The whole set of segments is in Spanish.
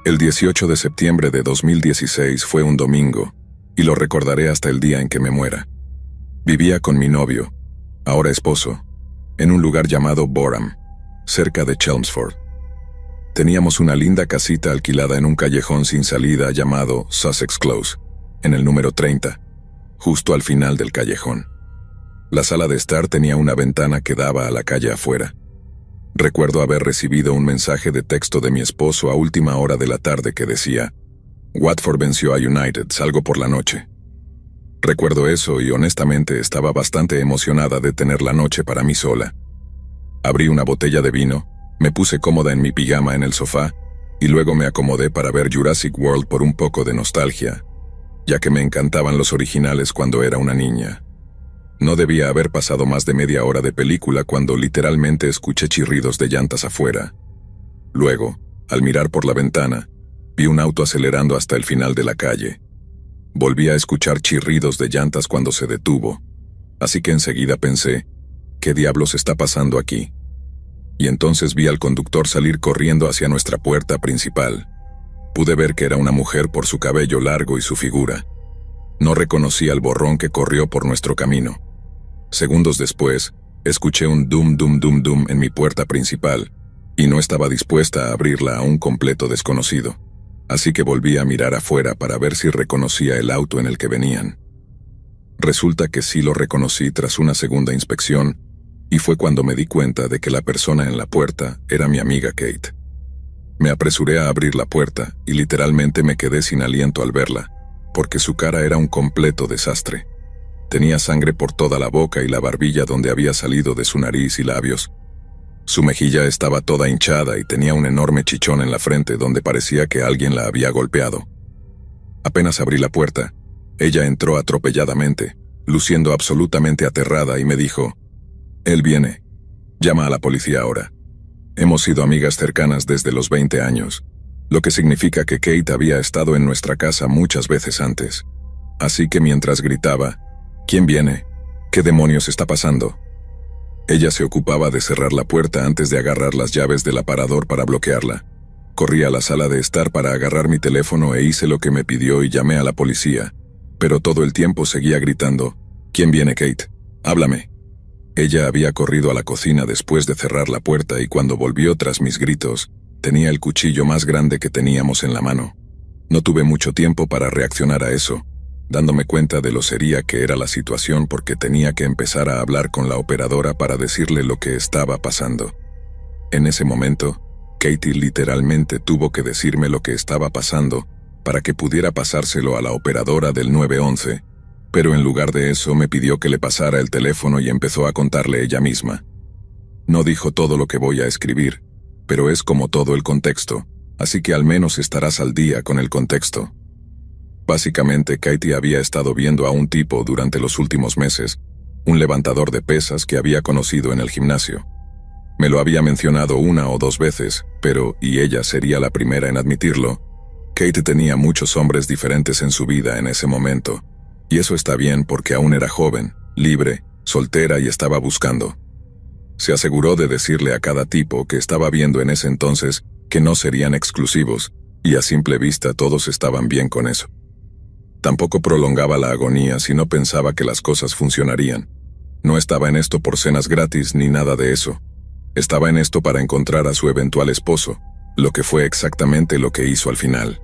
El 18 de septiembre de 2016 fue un domingo, y lo recordaré hasta el día en que me muera. Vivía con mi novio, ahora esposo, en un lugar llamado Boram, cerca de Chelmsford. Teníamos una linda casita alquilada en un callejón sin salida llamado Sussex Close, en el número 30, justo al final del callejón. La sala de estar tenía una ventana que daba a la calle afuera. Recuerdo haber recibido un mensaje de texto de mi esposo a última hora de la tarde que decía: Watford venció a United, salgo por la noche. Recuerdo eso y honestamente estaba bastante emocionada de tener la noche para mí sola. Abrí una botella de vino, me puse cómoda en mi pijama en el sofá y luego me acomodé para ver Jurassic World por un poco de nostalgia, ya que me encantaban los originales cuando era una niña. No debía haber pasado más de media hora de película cuando literalmente escuché chirridos de llantas afuera. Luego, al mirar por la ventana, vi un auto acelerando hasta el final de la calle. Volví a escuchar chirridos de llantas cuando se detuvo, así que enseguida pensé, ¿qué diablos está pasando aquí? Y entonces vi al conductor salir corriendo hacia nuestra puerta principal. Pude ver que era una mujer por su cabello largo y su figura. No reconocí al borrón que corrió por nuestro camino. Segundos después, escuché un dum dum dum dum en mi puerta principal, y no estaba dispuesta a abrirla a un completo desconocido. Así que volví a mirar afuera para ver si reconocía el auto en el que venían. Resulta que sí lo reconocí tras una segunda inspección, y fue cuando me di cuenta de que la persona en la puerta era mi amiga Kate. Me apresuré a abrir la puerta y literalmente me quedé sin aliento al verla, porque su cara era un completo desastre. Tenía sangre por toda la boca y la barbilla donde había salido de su nariz y labios. Su mejilla estaba toda hinchada y tenía un enorme chichón en la frente donde parecía que alguien la había golpeado. Apenas abrí la puerta, ella entró atropelladamente, luciendo absolutamente aterrada y me dijo: «Él viene. Llama a la policía ahora. Hemos sido amigas cercanas desde los 20 años, lo que significa que Kate había estado en nuestra casa muchas veces antes. Así que mientras gritaba, ¿quién viene? ¿Qué demonios está pasando?», ella se ocupaba de cerrar la puerta antes de agarrar las llaves del aparador para bloquearla. Corrí a la sala de estar para agarrar mi teléfono e hice lo que me pidió y llamé a la policía, pero todo el tiempo seguía gritando: «¿Quién viene, Kate? Háblame». Ella había corrido a la cocina después de cerrar la puerta y cuando volvió tras mis gritos, tenía el cuchillo más grande que teníamos en la mano. No tuve mucho tiempo para reaccionar a eso, dándome cuenta de lo seria que era la situación porque tenía que empezar a hablar con la operadora para decirle lo que estaba pasando. En ese momento, Katie literalmente tuvo que decirme lo que estaba pasando para que pudiera pasárselo a la operadora del 911, pero en lugar de eso me pidió que le pasara el teléfono y empezó a contarle ella misma. No dijo todo lo que voy a escribir, pero es como todo el contexto, así que al menos estarás al día con el contexto. Básicamente, Katie había estado viendo a un tipo durante los últimos meses, un levantador de pesas que había conocido en el gimnasio. Me lo había mencionado una o dos veces, pero, y ella sería la primera en admitirlo, Kate tenía muchos hombres diferentes en su vida en ese momento, y eso está bien porque aún era joven, libre, soltera y estaba buscando. Se aseguró de decirle a cada tipo que estaba viendo en ese entonces que no serían exclusivos, y a simple vista todos estaban bien con eso. Tampoco prolongaba la agonía si no pensaba que las cosas funcionarían. No estaba en esto por cenas gratis ni nada de eso. Estaba en esto para encontrar a su eventual esposo, lo que fue exactamente lo que hizo al final.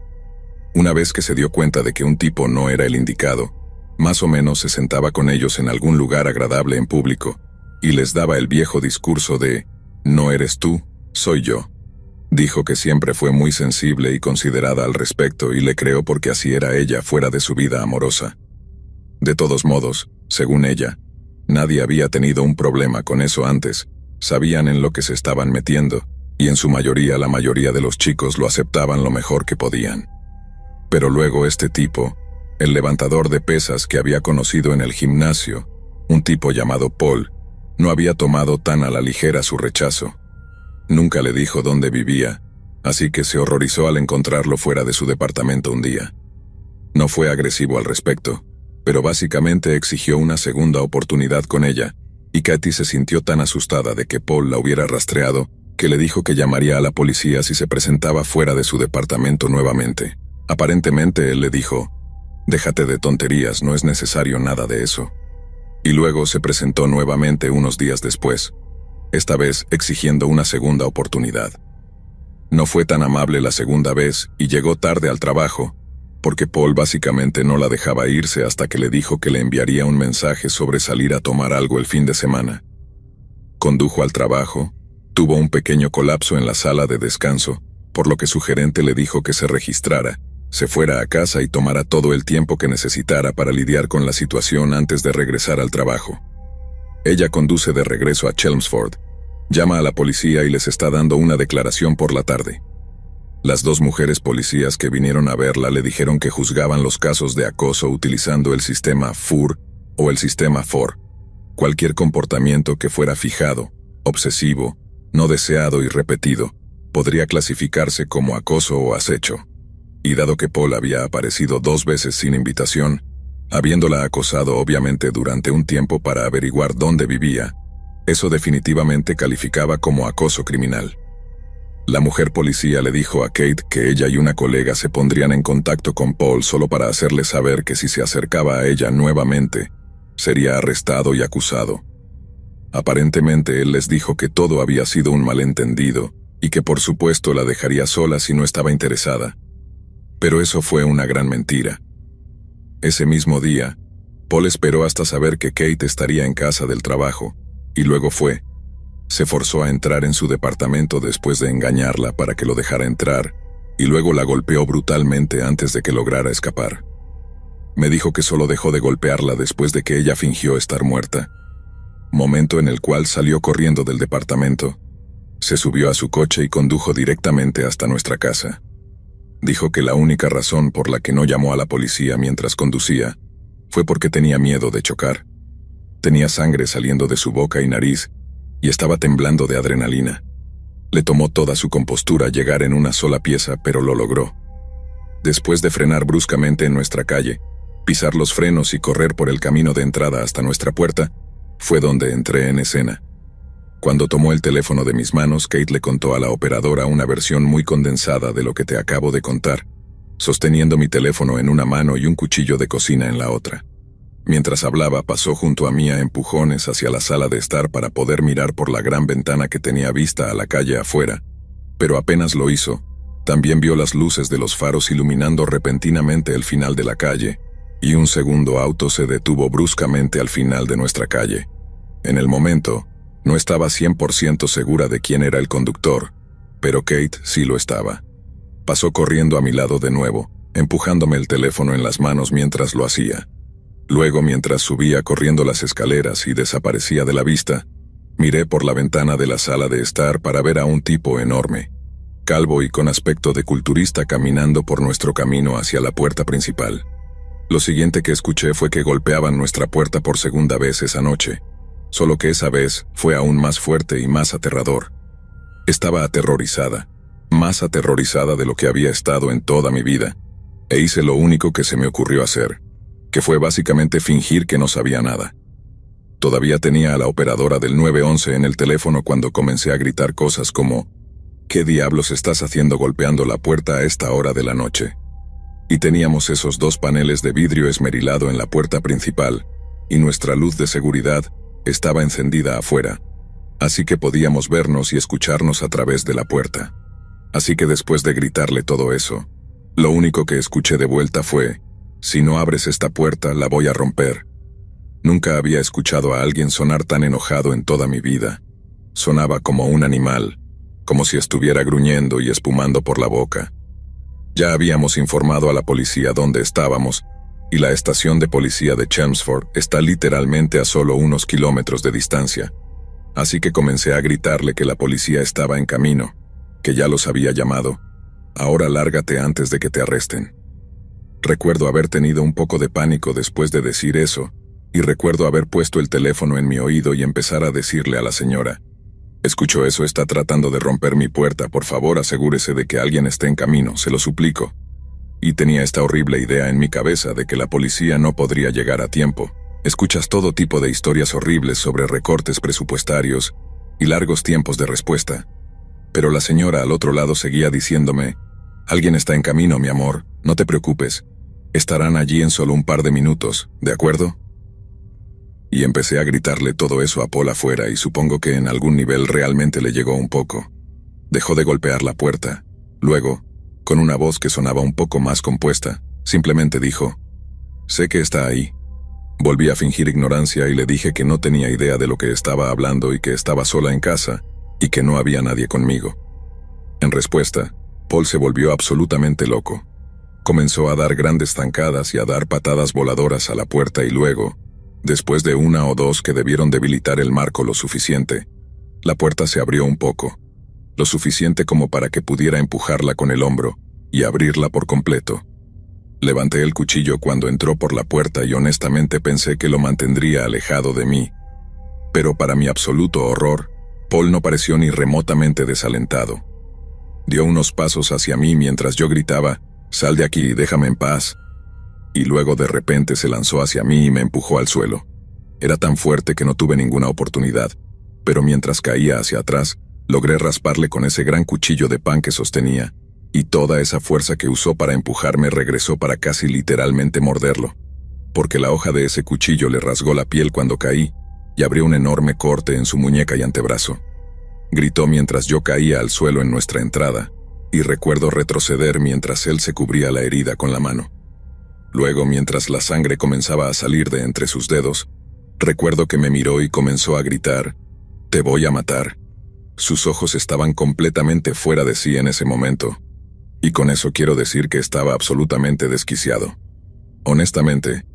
Una vez que se dio cuenta de que un tipo no era el indicado, más o menos se sentaba con ellos en algún lugar agradable en público, y les daba el viejo discurso de «No eres tú, soy yo». Dijo que siempre fue muy sensible y considerada al respecto y le creo porque así era ella fuera de su vida amorosa. De todos modos, según ella, nadie había tenido un problema con eso antes, sabían en lo que se estaban metiendo, y en su mayoría la mayoría de los chicos lo aceptaban lo mejor que podían. Pero luego este tipo, el levantador de pesas que había conocido en el gimnasio, un tipo llamado Paul, no había tomado tan a la ligera su rechazo. Nunca le dijo dónde vivía, así que se horrorizó al encontrarlo fuera de su departamento un día. No fue agresivo al respecto, pero básicamente exigió una segunda oportunidad con ella, Y Katie se sintió tan asustada de que Paul la hubiera rastreado, que le dijo que llamaría a la policía si se presentaba fuera de su departamento nuevamente. Aparentemente él le dijo, «Déjate de tonterías, no es necesario nada de eso». Y luego se presentó nuevamente unos días después, esta vez exigiendo una segunda oportunidad. No fue tan amable la segunda vez y llegó tarde al trabajo, porque Paul básicamente no la dejaba irse hasta que le dijo que le enviaría un mensaje sobre salir a tomar algo el fin de semana. Condujo al trabajo, tuvo un pequeño colapso en la sala de descanso, por lo que su gerente le dijo que se registrara, se fuera a casa y tomara todo el tiempo que necesitara para lidiar con la situación antes de regresar al trabajo. Ella conduce de regreso a Chelmsford, llama a la policía y les está dando una declaración por la tarde. Las dos mujeres policías que vinieron a verla le dijeron que juzgaban los casos de acoso utilizando el sistema FUR o el sistema FOR. Cualquier comportamiento que fuera fijado, obsesivo, no deseado y repetido, podría clasificarse como acoso o acecho. Y dado que Paul había aparecido 2 veces sin invitación, habiéndola acosado obviamente durante un tiempo para averiguar dónde vivía, eso definitivamente calificaba como acoso criminal. La mujer policía le dijo a Kate que ella y una colega se pondrían en contacto con Paul solo para hacerle saber que si se acercaba a ella nuevamente, sería arrestado y acusado. Aparentemente él les dijo que todo había sido un malentendido y que por supuesto la dejaría sola si no estaba interesada. Pero eso fue una gran mentira. Ese mismo día, Paul esperó hasta saber que Kate estaría en casa del trabajo, y luego se forzó a entrar en su departamento después de engañarla para que lo dejara entrar, y luego la golpeó brutalmente antes de que lograra escapar. Me dijo que solo dejó de golpearla después de que ella fingió estar muerta, momento en el cual salió corriendo del departamento, se subió a su coche y condujo directamente hasta nuestra casa. Dijo que la única razón por la que no llamó a la policía mientras conducía fue porque tenía miedo de chocar. Tenía sangre saliendo de su boca y nariz y estaba temblando de adrenalina. Le tomó toda su compostura llegar en una sola pieza, pero lo logró. Después de frenar bruscamente en nuestra calle, pisar los frenos y correr por el camino de entrada hasta nuestra puerta, fue donde entré en escena. Cuando tomó el teléfono de mis manos, Kate le contó a la operadora una versión muy condensada de lo que te acabo de contar, sosteniendo mi teléfono en una mano y un cuchillo de cocina en la otra. Mientras hablaba, pasó junto a mí a empujones hacia la sala de estar para poder mirar por la gran ventana que tenía vista a la calle afuera, pero apenas lo hizo, también vio las luces de los faros iluminando repentinamente el final de la calle, y un segundo auto se detuvo bruscamente al final de nuestra calle. En el momento, no estaba 100% segura de quién era el conductor, pero Kate sí lo estaba. Pasó corriendo a mi lado de nuevo, empujándome el teléfono en las manos mientras lo hacía. Luego, mientras subía corriendo las escaleras y desaparecía de la vista, miré por la ventana de la sala de estar para ver a un tipo enorme, calvo y con aspecto de culturista caminando por nuestro camino hacia la puerta principal. Lo siguiente que escuché fue que golpeaban nuestra puerta por segunda vez esa noche, solo que esa vez fue aún más fuerte y más aterrador. Estaba aterrorizada, más aterrorizada de lo que había estado en toda mi vida, e hice lo único que se me ocurrió hacer, que fue básicamente fingir que no sabía nada. Todavía tenía a la operadora del 911 en el teléfono cuando comencé a gritar cosas como, ¿qué diablos estás haciendo golpeando la puerta a esta hora de la noche? Y teníamos esos 2 paneles de vidrio esmerilado en la puerta principal, y nuestra luz de seguridad estaba encendida afuera, así que podíamos vernos y escucharnos a través de la puerta. Así que después de gritarle todo eso, lo único que escuché de vuelta fue, si no abres esta puerta, la voy a romper. Nunca había escuchado a alguien sonar tan enojado en toda mi vida. Sonaba como un animal, como si estuviera gruñendo y espumando por la boca. Ya habíamos informado a la policía dónde estábamos, y la estación de policía de Chelmsford está literalmente a solo unos kilómetros de distancia. Así que comencé a gritarle que la policía estaba en camino, que ya los había llamado. Ahora lárgate antes de que te arresten. Recuerdo haber tenido un poco de pánico después de decir eso, y recuerdo haber puesto el teléfono en mi oído y empezar a decirle a la señora, «Escucho eso, está tratando de romper mi puerta, por favor asegúrese de que alguien esté en camino, se lo suplico». Y tenía esta horrible idea en mi cabeza de que la policía no podría llegar a tiempo, Escuchas todo tipo de historias horribles sobre recortes presupuestarios y largos tiempos de respuesta. Pero la señora al otro lado seguía diciéndome: «Alguien está en camino, mi amor, no te preocupes. Estarán allí en solo un par de minutos, ¿de acuerdo?». Y empecé a gritarle todo eso a Paul afuera y supongo que en algún nivel realmente le llegó un poco. Dejó de golpear la puerta. Luego, con una voz que sonaba un poco más compuesta, simplemente dijo: «Sé que está ahí». Volví a fingir ignorancia y le dije que no tenía idea de lo que estaba hablando y que estaba sola en casa y que no había nadie conmigo. En respuesta, Paul se volvió absolutamente loco. Comenzó a dar grandes zancadas y a dar patadas voladoras a la puerta y luego, después de una o dos que debieron debilitar el marco lo suficiente, la puerta se abrió un poco, lo suficiente como para que pudiera empujarla con el hombro y abrirla por completo. Levanté el cuchillo cuando entró por la puerta y honestamente pensé que lo mantendría alejado de mí. Pero para mi absoluto horror, Paul no pareció ni remotamente desalentado. Dio unos pasos hacia mí mientras yo gritaba: «Sal de aquí, déjame en paz». Y luego de repente se lanzó hacia mí y me empujó al suelo. Era tan fuerte que no tuve ninguna oportunidad, pero mientras caía hacia atrás, logré rasparle con ese gran cuchillo de pan que sostenía, y toda esa fuerza que usó para empujarme regresó para casi literalmente morderlo, porque la hoja de ese cuchillo le rasgó la piel cuando caí y abrió un enorme corte en su muñeca y antebrazo. Gritó mientras yo caía al suelo en nuestra entrada, y recuerdo retroceder mientras él se cubría la herida con la mano. Luego, mientras la sangre comenzaba a salir de entre sus dedos, recuerdo que me miró y comenzó a gritar: «Te voy a matar». Sus ojos estaban completamente fuera de sí en ese momento, y con eso quiero decir que estaba absolutamente desquiciado. Honestamente,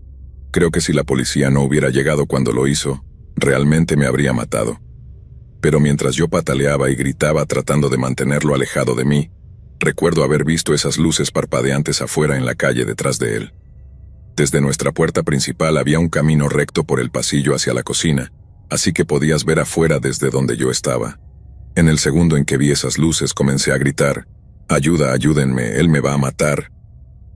creo que si la policía no hubiera llegado cuando lo hizo, realmente me habría matado. Pero mientras yo pataleaba y gritaba tratando de mantenerlo alejado de mí, recuerdo haber visto esas luces parpadeantes afuera en la calle detrás de él. Desde nuestra puerta principal había un camino recto por el pasillo hacia la cocina, así que podías ver afuera desde donde yo estaba. En el segundo en que vi esas luces comencé a gritar: «Ayuda, ayúdenme, él me va a matar»,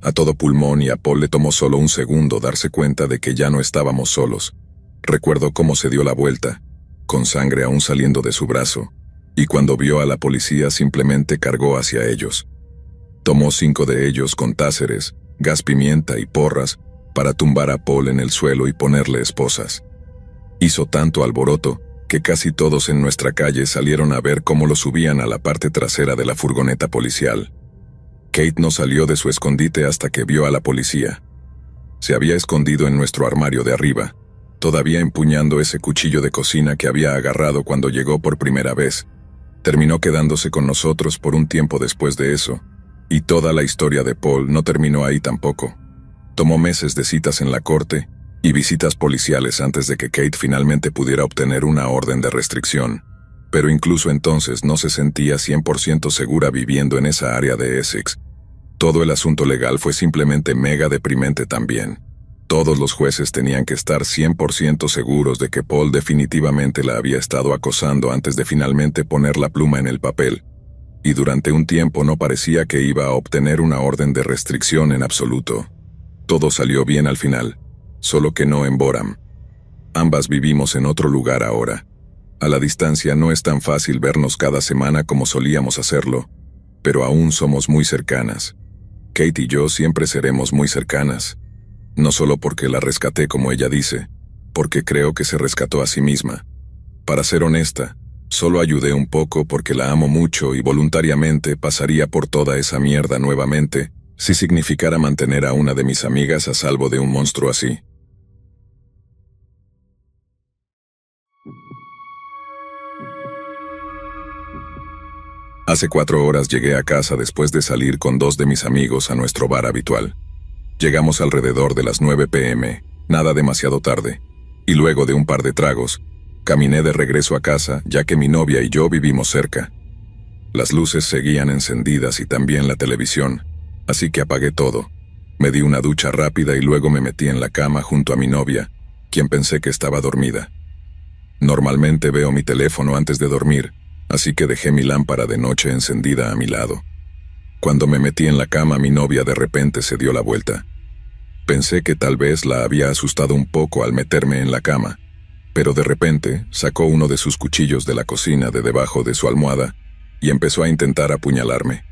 a todo pulmón, y a Paul le tomó solo un segundo darse cuenta de que ya no estábamos solos. Recuerdo cómo se dio la vuelta, con sangre aún saliendo de su brazo, y cuando vio a la policía simplemente cargó hacia ellos. Tomó 5 de ellos con táseres, gas pimienta y porras para tumbar a Paul en el suelo y ponerle esposas. Hizo tanto alboroto que casi todos en nuestra calle salieron a ver cómo lo subían a la parte trasera de la furgoneta policial. Kate no salió de su escondite hasta que vio a la policía. Se había escondido en nuestro armario de arriba, todavía empuñando ese cuchillo de cocina que había agarrado cuando llegó por primera vez. Terminó quedándose con nosotros por un tiempo después de eso, y toda la historia de Paul no terminó ahí tampoco. Tomó meses de citas en la corte y visitas policiales antes de que Kate finalmente pudiera obtener una orden de restricción, pero incluso entonces no se sentía 100% segura viviendo en esa área de Essex. Todo el asunto legal fue simplemente mega deprimente también. Todos los jueces tenían que estar 100% seguros de que Paul definitivamente la había estado acosando antes de finalmente poner la pluma en el papel, y durante un tiempo no parecía que iba a obtener una orden de restricción en absoluto. Todo salió bien al final, solo que no en Boram. Ambas vivimos en otro lugar ahora. A la distancia no es tan fácil vernos cada semana como solíamos hacerlo, pero aún somos muy cercanas. Kate y yo siempre seremos muy cercanas. No solo porque la rescaté como ella dice, porque creo que se rescató a sí misma. Para ser honesta, solo ayudé un poco porque la amo mucho y voluntariamente pasaría por toda esa mierda nuevamente si significara mantener a una de mis amigas a salvo de un monstruo así. Hace 4 horas llegué a casa después de salir con 2 de mis amigos a nuestro bar habitual. Llegamos alrededor de las 9 p.m., nada demasiado tarde, y luego de un par de tragos, caminé de regreso a casa ya que mi novia y yo vivimos cerca. Las luces seguían encendidas y también la televisión, así que apagué todo. Me di una ducha rápida y luego me metí en la cama junto a mi novia, quien pensé que estaba dormida. Normalmente veo mi teléfono antes de dormir, así que dejé mi lámpara de noche encendida a mi lado. Cuando me metí en la cama, mi novia de repente se dio la vuelta. Pensé que tal vez la había asustado un poco al meterme en la cama, pero de repente sacó uno de sus cuchillos de la cocina de debajo de su almohada y empezó a intentar apuñalarme.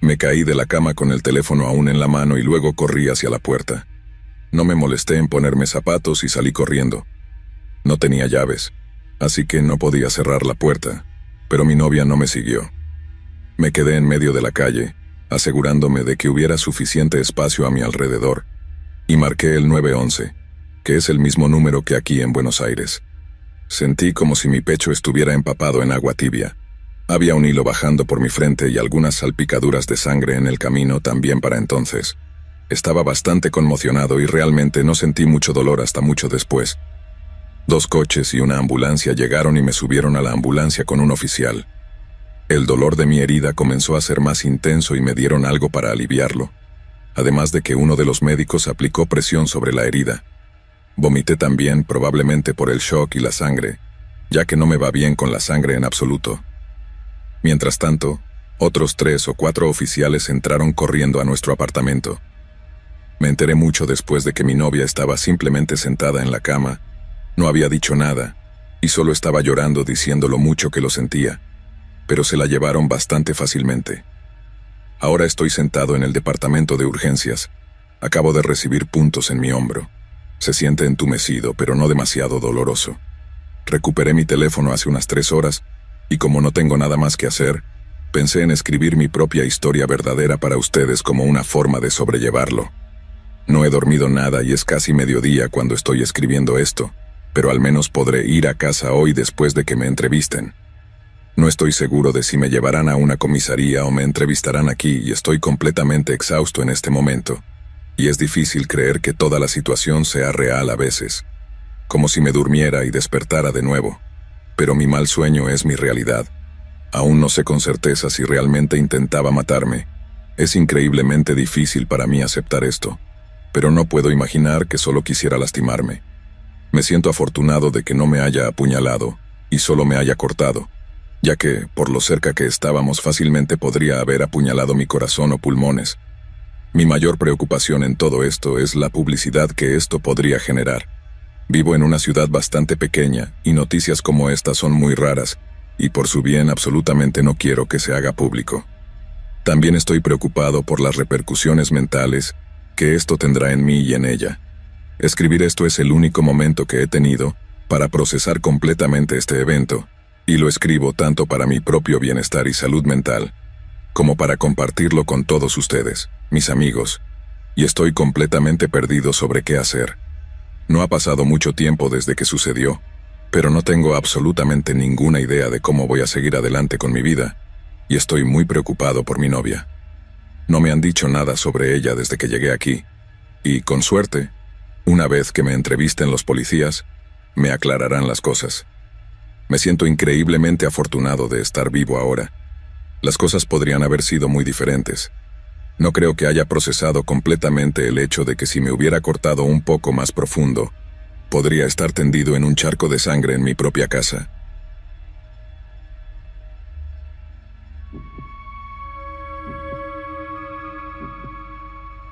Me caí de la cama con el teléfono aún en la mano y luego corrí hacia la puerta. No me molesté en ponerme zapatos y salí corriendo. No tenía llaves, así que no podía cerrar la puerta, pero mi novia no me siguió. Me quedé en medio de la calle, asegurándome de que hubiera suficiente espacio a mi alrededor, y marqué el 911, que es el mismo número que aquí en Buenos Aires. Sentí como si mi pecho estuviera empapado en agua tibia. Había un hilo bajando por mi frente y algunas salpicaduras de sangre en el camino también para entonces. Estaba bastante conmocionado y realmente no sentí mucho dolor hasta mucho después. 2 coches y una ambulancia llegaron y me subieron a la ambulancia con un oficial. El dolor de mi herida comenzó a ser más intenso y me dieron algo para aliviarlo, además de que uno de los médicos aplicó presión sobre la herida. Vomité también, probablemente por el shock y la sangre, ya que no me va bien con la sangre en absoluto. Mientras tanto, otros 3 o 4 oficiales entraron corriendo a nuestro apartamento. Me enteré mucho después de que mi novia estaba simplemente sentada en la cama, no había dicho nada, y solo estaba llorando diciendo lo mucho que lo sentía, pero se la llevaron bastante fácilmente. Ahora estoy sentado en el departamento de urgencias. Acabo de recibir puntos en mi hombro. Se siente entumecido, pero no demasiado doloroso. Recuperé mi teléfono hace unas 3 horas, y como no tengo nada más que hacer, pensé en escribir mi propia historia verdadera para ustedes como una forma de sobrellevarlo. No he dormido nada y es casi mediodía cuando estoy escribiendo esto, pero al menos podré ir a casa hoy después de que me entrevisten. No estoy seguro de si me llevarán a una comisaría o me entrevistarán aquí y estoy completamente exhausto en este momento. Y es difícil creer que toda la situación sea real a veces. Como si me durmiera y despertara de nuevo. Pero mi mal sueño es mi realidad. Aún no sé con certeza si realmente intentaba matarme. Es increíblemente difícil para mí aceptar esto. Pero no puedo imaginar que solo quisiera lastimarme. Me siento afortunado de que no me haya apuñalado y solo me haya cortado, ya que, por lo cerca que estábamos, fácilmente podría haber apuñalado mi corazón o pulmones. Mi mayor preocupación en todo esto es la publicidad que esto podría generar. Vivo en una ciudad bastante pequeña y noticias como estas son muy raras, y por su bien absolutamente no quiero que se haga público. También estoy preocupado por las repercusiones mentales que esto tendrá en mí y en ella. Escribir esto es el único momento que he tenido para procesar completamente este evento, y lo escribo tanto para mi propio bienestar y salud mental, como para compartirlo con todos ustedes, mis amigos, y estoy completamente perdido sobre qué hacer. No ha pasado mucho tiempo desde que sucedió, pero no tengo absolutamente ninguna idea de cómo voy a seguir adelante con mi vida, y estoy muy preocupado por mi novia. No me han dicho nada sobre ella desde que llegué aquí, y, con suerte, una vez que me entrevisten los policías, me aclararán las cosas. Me siento increíblemente afortunado de estar vivo ahora. Las cosas podrían haber sido muy diferentes. No creo que haya procesado completamente el hecho de que si me hubiera cortado un poco más profundo, podría estar tendido en un charco de sangre en mi propia casa.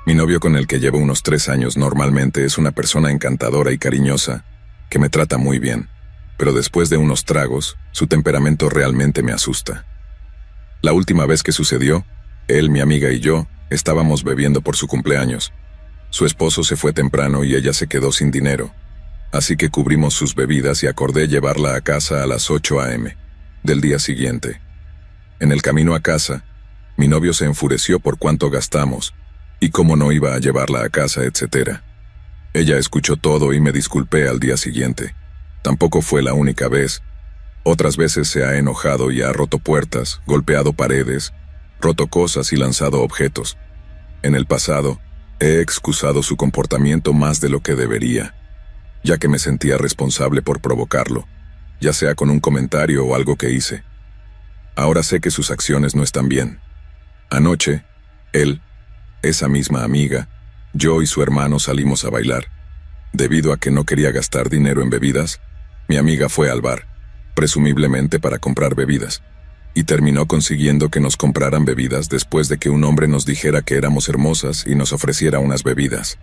Mi novio, con el que llevo unos 3 años, normalmente es una persona encantadora y cariñosa, que me trata muy bien, pero después de unos tragos, su temperamento realmente me asusta. La última vez que sucedió, él, mi amiga y yo estábamos bebiendo por su cumpleaños. Su esposo se fue temprano y ella se quedó sin dinero, así que cubrimos sus bebidas y acordé llevarla a casa a las 8 a.m. del día siguiente. En el camino a casa, mi novio se enfureció por cuánto gastamos y cómo no iba a llevarla a casa, etc. Ella escuchó todo y me disculpé al día siguiente. Tampoco fue la única vez. Otras veces se ha enojado y ha roto puertas, golpeado paredes, roto cosas y lanzado objetos. En el pasado, he excusado su comportamiento más de lo que debería, ya que me sentía responsable por provocarlo, ya sea con un comentario o algo que hice. Ahora sé que sus acciones no están bien. Anoche, él, esa misma amiga, yo y su hermano salimos a bailar. Debido a que no quería gastar dinero en bebidas, mi amiga fue al bar, presumiblemente para comprar bebidas, y terminó consiguiendo que nos compraran bebidas después de que un hombre nos dijera que éramos hermosas y nos ofreciera unas bebidas.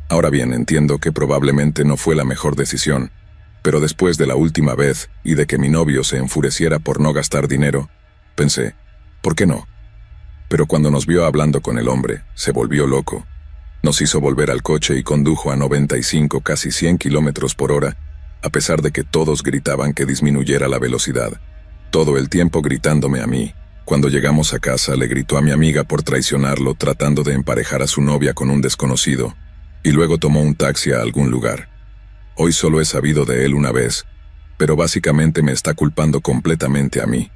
Ahora bien, entiendo que probablemente no fue la mejor decisión, pero después de la última vez y de que mi novio se enfureciera por no gastar dinero, pensé, ¿por qué no? Pero cuando nos vio hablando con el hombre, se volvió loco. Nos hizo volver al coche y condujo a 95, casi 100 kilómetros por hora, a pesar de que todos gritaban que disminuyera la velocidad. Todo el tiempo gritándome a mí. Cuando llegamos a casa, le gritó a mi amiga por traicionarlo, tratando de emparejar a su novia con un desconocido, y luego tomó un taxi a algún lugar. Hoy solo he sabido de él una vez, pero básicamente me está culpando completamente a mí.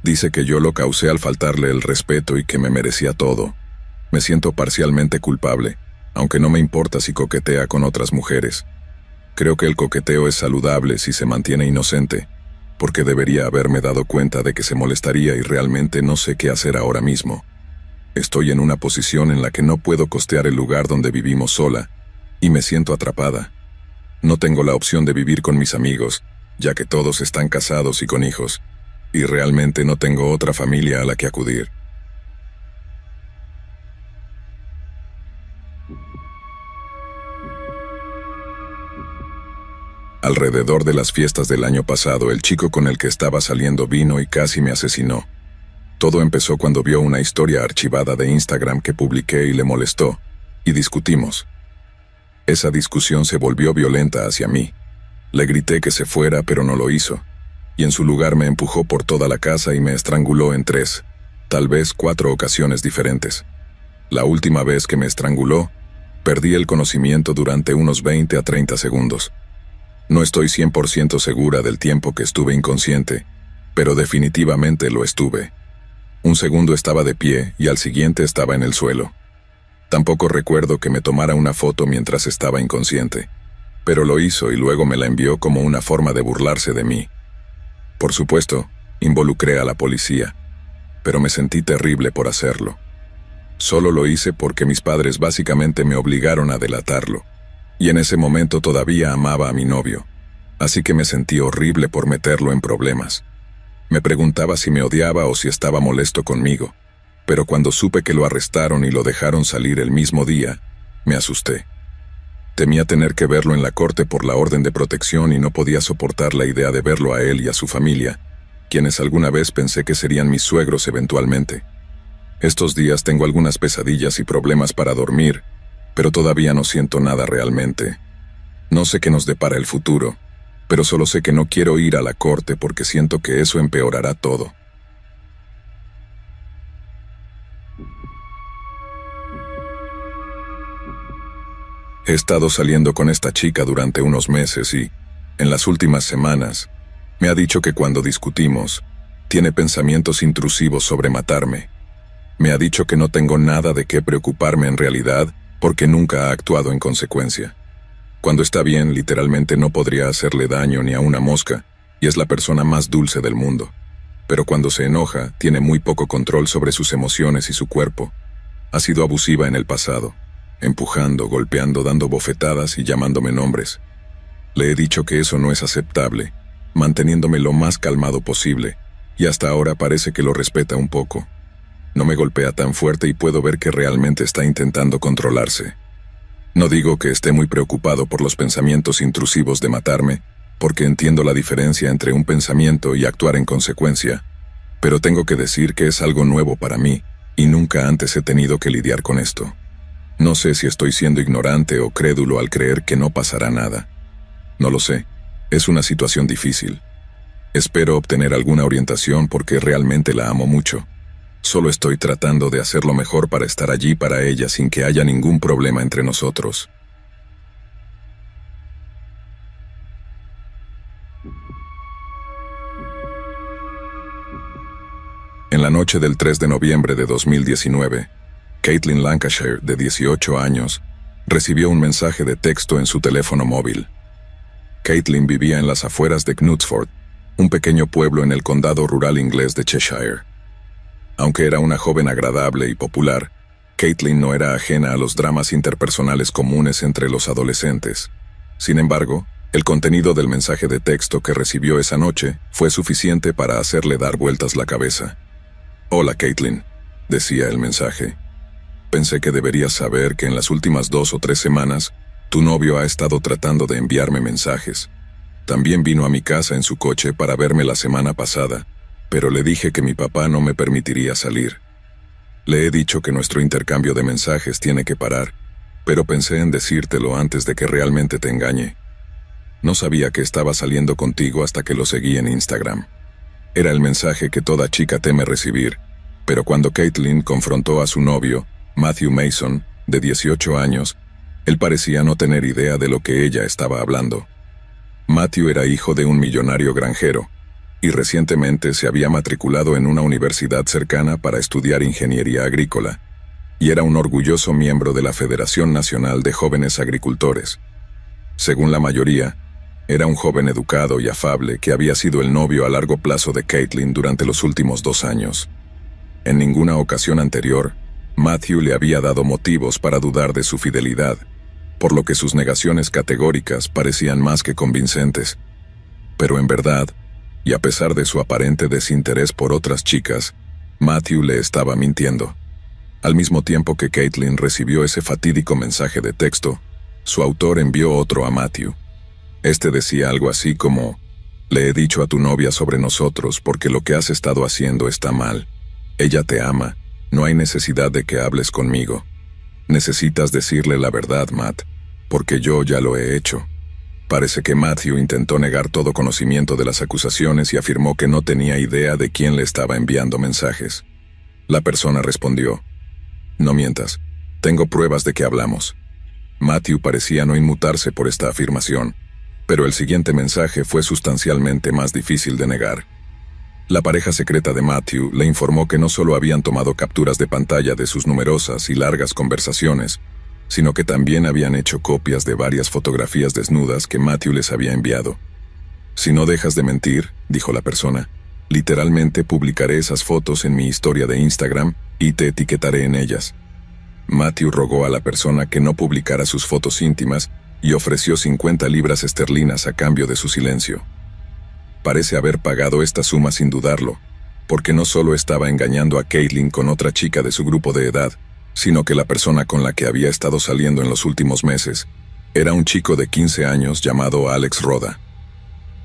Dice que yo lo causé al faltarle el respeto y que me merecía todo. Me siento parcialmente culpable, aunque no me importa si coquetea con otras mujeres. Creo que el coqueteo es saludable si se mantiene inocente, porque debería haberme dado cuenta de que se molestaría y realmente no sé qué hacer ahora mismo. Estoy en una posición en la que no puedo costear el lugar donde vivimos sola, y me siento atrapada. No tengo la opción de vivir con mis amigos, ya que todos están casados y con hijos, y realmente no tengo otra familia a la que acudir. Alrededor de las fiestas del año pasado, el chico con el que estaba saliendo vino y casi me asesinó. Todo empezó cuando vio una historia archivada de Instagram que publiqué y le molestó, y discutimos. Esa discusión se volvió violenta hacia mí. Le grité que se fuera, pero no lo hizo, y en su lugar me empujó por toda la casa y me estranguló en 3, tal vez 4 ocasiones diferentes. La última vez que me estranguló, perdí el conocimiento durante unos 20 a 30 segundos. No estoy 100% segura del tiempo que estuve inconsciente, pero definitivamente lo estuve. Un segundo estaba de pie y al siguiente estaba en el suelo. Tampoco recuerdo que me tomara una foto mientras estaba inconsciente, pero lo hizo y luego me la envió como una forma de burlarse de mí. Por supuesto, involucré a la policía, pero me sentí terrible por hacerlo. Solo lo hice porque mis padres básicamente me obligaron a delatarlo. Y en ese momento todavía amaba a mi novio, así que me sentí horrible por meterlo en problemas. Me preguntaba si me odiaba o si estaba molesto conmigo, pero cuando supe que lo arrestaron y lo dejaron salir el mismo día, me asusté. Temía tener que verlo en la corte por la orden de protección y no podía soportar la idea de verlo a él y a su familia, quienes alguna vez pensé que serían mis suegros eventualmente. Estos días tengo algunas pesadillas y problemas para dormir, pero todavía no siento nada realmente. No sé qué nos depara el futuro, pero solo sé que no quiero ir a la corte porque siento que eso empeorará todo. He estado saliendo con esta chica durante unos meses y, en las últimas semanas, me ha dicho que cuando discutimos, tiene pensamientos intrusivos sobre matarme. Me ha dicho que no tengo nada de qué preocuparme en realidad, porque nunca ha actuado en consecuencia. Cuando está bien, literalmente no podría hacerle daño ni a una mosca, y es la persona más dulce del mundo. Pero cuando se enoja, tiene muy poco control sobre sus emociones y su cuerpo. Ha sido abusiva en el pasado, empujando, golpeando, dando bofetadas y llamándome nombres. Le he dicho que eso no es aceptable, manteniéndome lo más calmado posible, y hasta ahora parece que lo respeta un poco. No me golpea tan fuerte y puedo ver que realmente está intentando controlarse. No digo que esté muy preocupado por los pensamientos intrusivos de matarme, porque entiendo la diferencia entre un pensamiento y actuar en consecuencia, pero tengo que decir que es algo nuevo para mí, y nunca antes he tenido que lidiar con esto. No sé si estoy siendo ignorante o crédulo al creer que no pasará nada. No lo sé, es una situación difícil. Espero obtener alguna orientación porque realmente la amo mucho. Solo estoy tratando de hacer lo mejor para estar allí para ella sin que haya ningún problema entre nosotros. En la noche del 3 de noviembre de 2019, Caitlin Lancashire, de 18 años, recibió un mensaje de texto en su teléfono móvil. Caitlin vivía en las afueras de Knutsford, un pequeño pueblo en el condado rural inglés de Cheshire. Aunque era una joven agradable y popular, Caitlin no era ajena a los dramas interpersonales comunes entre los adolescentes. Sin embargo, el contenido del mensaje de texto que recibió esa noche fue suficiente para hacerle dar vueltas la cabeza. «Hola, Caitlin», decía el mensaje. Pensé que deberías saber que en las últimas 2 o 3 semanas, tu novio ha estado tratando de enviarme mensajes. También vino a mi casa en su coche para verme la semana pasada, pero le dije que mi papá no me permitiría salir. Le he dicho que nuestro intercambio de mensajes tiene que parar, pero pensé en decírtelo antes de que realmente te engañe. No sabía que estaba saliendo contigo hasta que lo seguí en Instagram. Era el mensaje que toda chica teme recibir, pero cuando Caitlin confrontó a su novio, Matthew Mason, de 18 años, él parecía no tener idea de lo que ella estaba hablando. Matthew era hijo de un millonario granjero, y recientemente se había matriculado en una universidad cercana para estudiar ingeniería agrícola, y era un orgulloso miembro de la Federación Nacional de Jóvenes Agricultores. Según la mayoría, era un joven educado y afable que había sido el novio a largo plazo de Caitlin durante los últimos 2 años. En ninguna ocasión anterior, Matthew le había dado motivos para dudar de su fidelidad, por lo que sus negaciones categóricas parecían más que convincentes. Pero en verdad, y a pesar de su aparente desinterés por otras chicas, Matthew le estaba mintiendo. Al mismo tiempo que Caitlin recibió ese fatídico mensaje de texto, su autor envió otro a Matthew. Este decía algo así como: «Le he dicho a tu novia sobre nosotros porque lo que has estado haciendo está mal. Ella te ama, no hay necesidad de que hables conmigo. Necesitas decirle la verdad, Matt, porque yo ya lo he hecho». Parece que Matthew intentó negar todo conocimiento de las acusaciones y afirmó que no tenía idea de quién le estaba enviando mensajes. La persona respondió: «No mientas, tengo pruebas de que hablamos». Matthew parecía no inmutarse por esta afirmación, pero el siguiente mensaje fue sustancialmente más difícil de negar. La pareja secreta de Matthew le informó que no solo habían tomado capturas de pantalla de sus numerosas y largas conversaciones, sino que también habían hecho copias de varias fotografías desnudas que Matthew les había enviado. «Si no dejas de mentir», dijo la persona, «literalmente publicaré esas fotos en mi historia de Instagram y te etiquetaré en ellas». Matthew rogó a la persona que no publicara sus fotos íntimas y ofreció 50 libras esterlinas a cambio de su silencio. Parece haber pagado esta suma sin dudarlo, porque no solo estaba engañando a Caitlin con otra chica de su grupo de edad, sino que la persona con la que había estado saliendo en los últimos meses era un chico de 15 años llamado Alex Roda.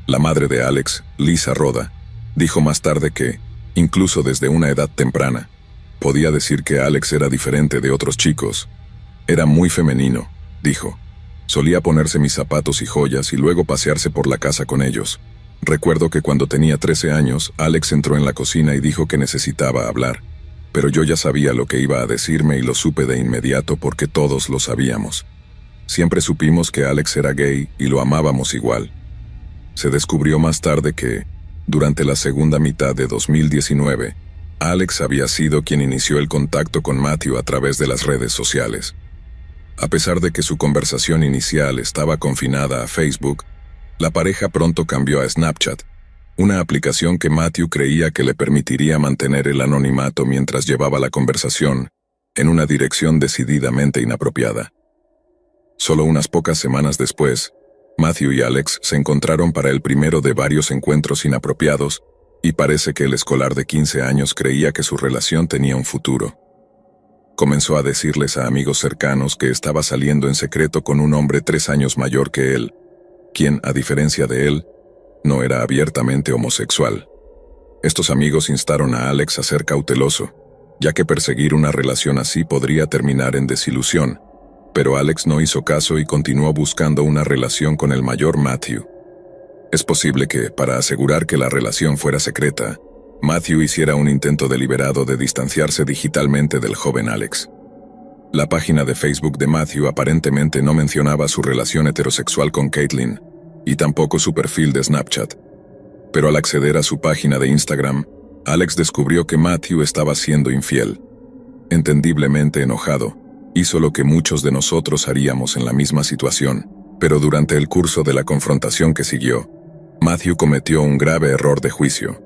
La madre de Alex, Lisa Roda, dijo más tarde que, incluso desde una edad temprana, podía decir que Alex era diferente de otros chicos. «Era muy femenino», dijo. «Solía ponerse mis zapatos y joyas y luego pasearse por la casa con ellos. Recuerdo que cuando tenía 13 años, Alex entró en la cocina y dijo que necesitaba hablar. Pero yo ya sabía lo que iba a decirme y lo supe de inmediato porque todos lo sabíamos. Siempre supimos que Alex era gay y lo amábamos igual». Se descubrió más tarde que, durante la segunda mitad de 2019, Alex había sido quien inició el contacto con Matthew a través de las redes sociales. A pesar de que su conversación inicial estaba confinada a Facebook, la pareja pronto cambió a Snapchat, una aplicación que Matthew creía que le permitiría mantener el anonimato mientras llevaba la conversación en una dirección decididamente inapropiada. Solo unas pocas semanas después, Matthew y Alex se encontraron para el primero de varios encuentros inapropiados, y parece que el escolar de 15 años creía que su relación tenía un futuro. Comenzó a decirles a amigos cercanos que estaba saliendo en secreto con un hombre 3 años mayor que él, quien, a diferencia de él, no era abiertamente homosexual. Estos amigos instaron a Alex a ser cauteloso, ya que perseguir una relación así podría terminar en desilusión, pero Alex no hizo caso y continuó buscando una relación con el mayor Matthew. Es posible que, para asegurar que la relación fuera secreta, Matthew hiciera un intento deliberado de distanciarse digitalmente del joven Alex. La página de Facebook de Matthew aparentemente no mencionaba su relación heterosexual con Caitlin, y tampoco su perfil de Snapchat. Pero al acceder a su página de Instagram, Alex descubrió que Matthew estaba siendo infiel. Entendiblemente enojado, hizo lo que muchos de nosotros haríamos en la misma situación, pero durante el curso de la confrontación que siguió, Matthew cometió un grave error de juicio.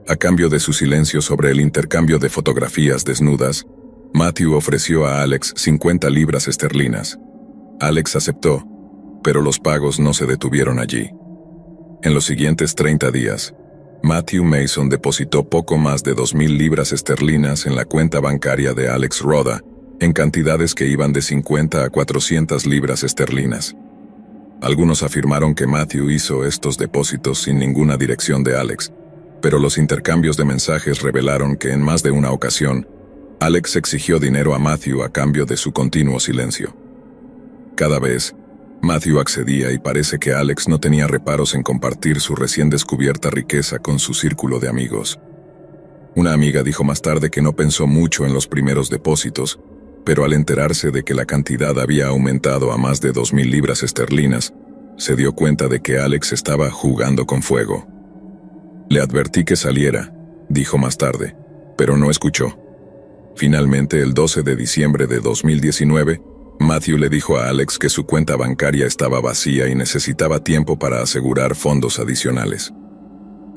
A cambio de su silencio sobre el intercambio de fotografías desnudas, Matthew ofreció a Alex 50 libras esterlinas. Alex aceptó, pero los pagos no se detuvieron allí. En los siguientes 30 días, Matthew Mason depositó poco más de 2,000 libras esterlinas en la cuenta bancaria de Alex Roda, en cantidades que iban de 50 a 400 libras esterlinas. Algunos afirmaron que Matthew hizo estos depósitos sin ninguna dirección de Alex, pero los intercambios de mensajes revelaron que en más de una ocasión, Alex exigió dinero a Matthew a cambio de su continuo silencio. Cada vez, Matthew accedía y parece que Alex no tenía reparos en compartir su recién descubierta riqueza con su círculo de amigos. Una amiga dijo más tarde que no pensó mucho en los primeros depósitos, pero al enterarse de que la cantidad había aumentado a más de 2,000 libras esterlinas, se dio cuenta de que Alex estaba jugando con fuego. Le advertí que saliera, dijo más tarde, pero no escuchó. Finalmente, el 12 de diciembre de 2019, Matthew le dijo a Alex que su cuenta bancaria estaba vacía y necesitaba tiempo para asegurar fondos adicionales.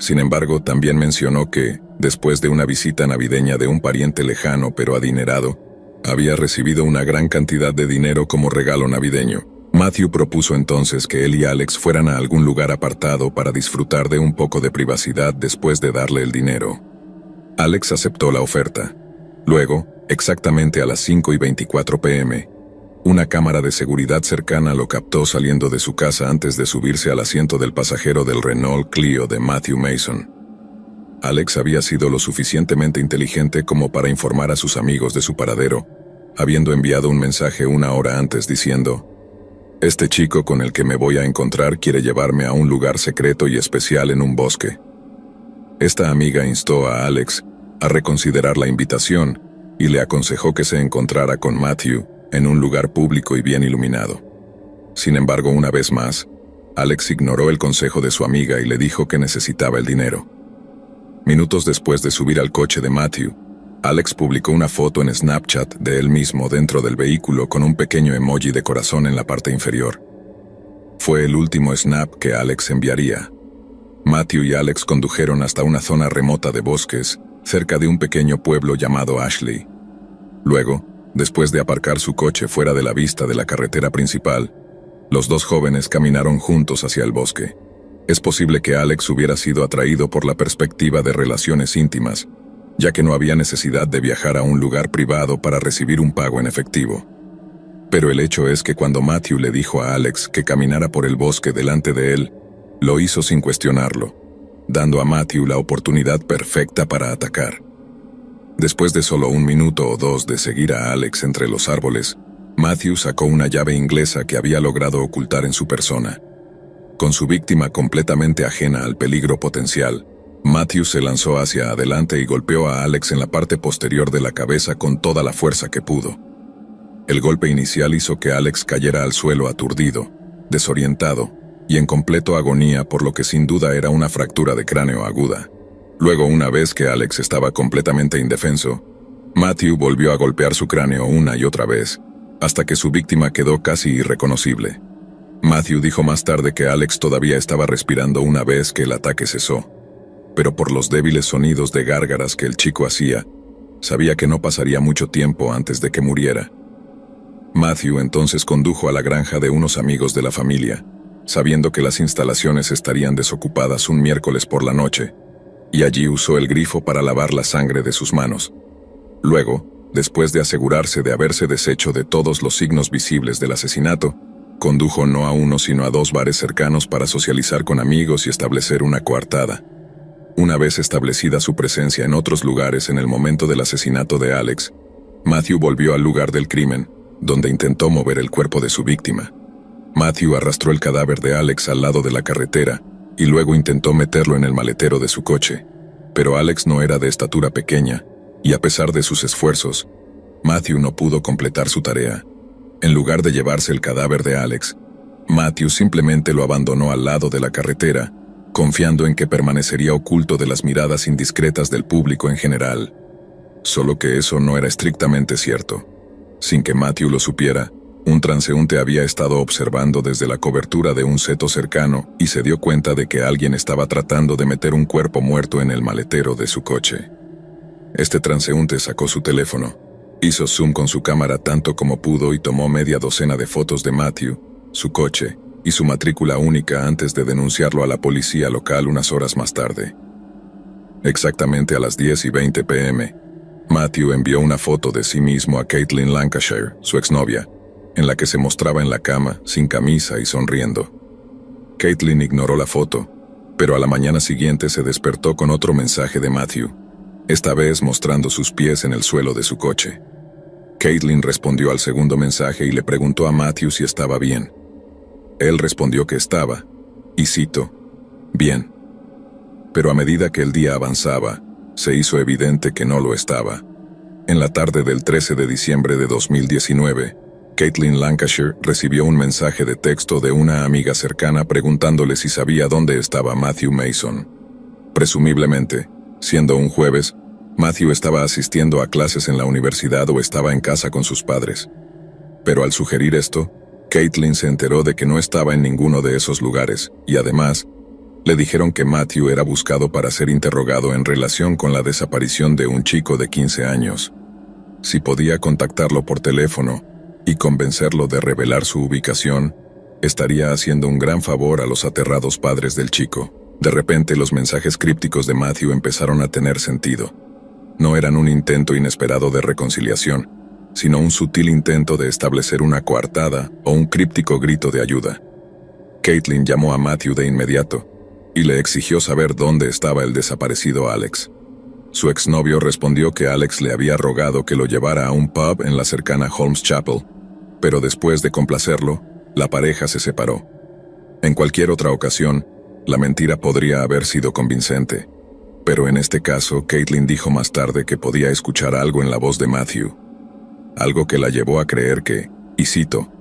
Sin embargo, también mencionó que, después de una visita navideña de un pariente lejano pero adinerado, había recibido una gran cantidad de dinero como regalo navideño. Matthew propuso entonces que él y Alex fueran a algún lugar apartado para disfrutar de un poco de privacidad después de darle el dinero. Alex aceptó la oferta. Luego, exactamente a las 5:24 p.m., una cámara de seguridad cercana lo captó saliendo de su casa antes de subirse al asiento del pasajero del Renault Clio de Matthew Mason. Alex había sido lo suficientemente inteligente como para informar a sus amigos de su paradero, habiendo enviado un mensaje una hora antes diciendo: «Este chico con el que me voy a encontrar quiere llevarme a un lugar secreto y especial en un bosque». Esta amiga instó a Alex a reconsiderar la invitación y le aconsejó que se encontrara con Matthew en un lugar público y bien iluminado. Sin embargo, una vez más, Alex ignoró el consejo de su amiga y le dijo que necesitaba el dinero. Minutos después de subir al coche de Matthew, Alex publicó una foto en Snapchat de él mismo dentro del vehículo con un pequeño emoji de corazón en la parte inferior. Fue el último snap que Alex enviaría. Matthew y Alex condujeron hasta una zona remota de bosques, cerca de un pequeño pueblo llamado Ashley. Luego, después de aparcar su coche fuera de la vista de la carretera principal, los dos jóvenes caminaron juntos hacia el bosque. Es posible que Alex hubiera sido atraído por la perspectiva de relaciones íntimas, ya que no había necesidad de viajar a un lugar privado para recibir un pago en efectivo. Pero el hecho es que cuando Matthew le dijo a Alex que caminara por el bosque delante de él, lo hizo sin cuestionarlo, dando a Matthew la oportunidad perfecta para atacar. Después de solo 1 minuto o 2 de seguir a Alex entre los árboles, Matthew sacó una llave inglesa que había logrado ocultar en su persona. Con su víctima completamente ajena al peligro potencial, Matthew se lanzó hacia adelante y golpeó a Alex en la parte posterior de la cabeza con toda la fuerza que pudo. El golpe inicial hizo que Alex cayera al suelo aturdido, desorientado y en completo agonía, por lo que sin duda era una fractura de cráneo aguda. Luego, una vez que Alex estaba completamente indefenso, Matthew volvió a golpear su cráneo una y otra vez, hasta que su víctima quedó casi irreconocible. Matthew dijo más tarde que Alex todavía estaba respirando una vez que el ataque cesó, pero por los débiles sonidos de gárgaras que el chico hacía, sabía que no pasaría mucho tiempo antes de que muriera. Matthew entonces condujo a la granja de unos amigos de la familia, sabiendo que las instalaciones estarían desocupadas un miércoles por la noche, y allí usó el grifo para lavar la sangre de sus manos. Luego, después de asegurarse de haberse deshecho de todos los signos visibles del asesinato, condujo no a uno sino a 2 bares cercanos para socializar con amigos y establecer una coartada. Una vez establecida su presencia en otros lugares en el momento del asesinato de Alex, Matthew volvió al lugar del crimen, donde intentó mover el cuerpo de su víctima. Matthew arrastró el cadáver de Alex al lado de la carretera y luego intentó meterlo en el maletero de su coche, pero Alex no era de estatura pequeña, y a pesar de sus esfuerzos, Matthew no pudo completar su tarea. En lugar de llevarse el cadáver de Alex, Matthew simplemente lo abandonó al lado de la carretera, confiando en que permanecería oculto de las miradas indiscretas del público en general. Solo que eso no era estrictamente cierto. Sin que Matthew lo supiera, un transeúnte había estado observando desde la cobertura de un seto cercano y se dio cuenta de que alguien estaba tratando de meter un cuerpo muerto en el maletero de su coche. Este transeúnte sacó su teléfono, hizo zoom con su cámara tanto como pudo y tomó media docena de fotos de Matthew, su coche y su matrícula única antes de denunciarlo a la policía local unas horas más tarde. Exactamente a las 10:20 p.m., Matthew envió una foto de sí mismo a Caitlin Lancashire, su exnovia, en la que se mostraba en la cama, sin camisa y sonriendo. Caitlin ignoró la foto, pero a la mañana siguiente se despertó con otro mensaje de Matthew, esta vez mostrando sus pies en el suelo de su coche. Caitlin respondió al segundo mensaje y le preguntó a Matthew si estaba bien. Él respondió que estaba, y cito, bien. Pero a medida que el día avanzaba, se hizo evidente que no lo estaba. En la tarde del 13 de diciembre de 2019, Caitlin Lancashire recibió un mensaje de texto de una amiga cercana preguntándole si sabía dónde estaba Matthew Mason. Presumiblemente, siendo un jueves, Matthew estaba asistiendo a clases en la universidad o estaba en casa con sus padres. Pero al sugerir esto, Caitlin se enteró de que no estaba en ninguno de esos lugares, y además, le dijeron que Matthew era buscado para ser interrogado en relación con la desaparición de un chico de 15 años. Si podía contactarlo por teléfono y convencerlo de revelar su ubicación, estaría haciendo un gran favor a los aterrados padres del chico. De repente los mensajes crípticos de Matthew empezaron a tener sentido. No eran un intento inesperado de reconciliación, sino un sutil intento de establecer una coartada o un críptico grito de ayuda. Caitlin llamó a Matthew de inmediato y le exigió saber dónde estaba el desaparecido Alex. Su exnovio respondió que Alex le había rogado que lo llevara a un pub en la cercana Holmes Chapel, pero después de complacerlo, la pareja se separó. En cualquier otra ocasión, la mentira podría haber sido convincente, pero en este caso, Caitlin dijo más tarde que podía escuchar algo en la voz de Matthew, algo que la llevó a creer que, y cito,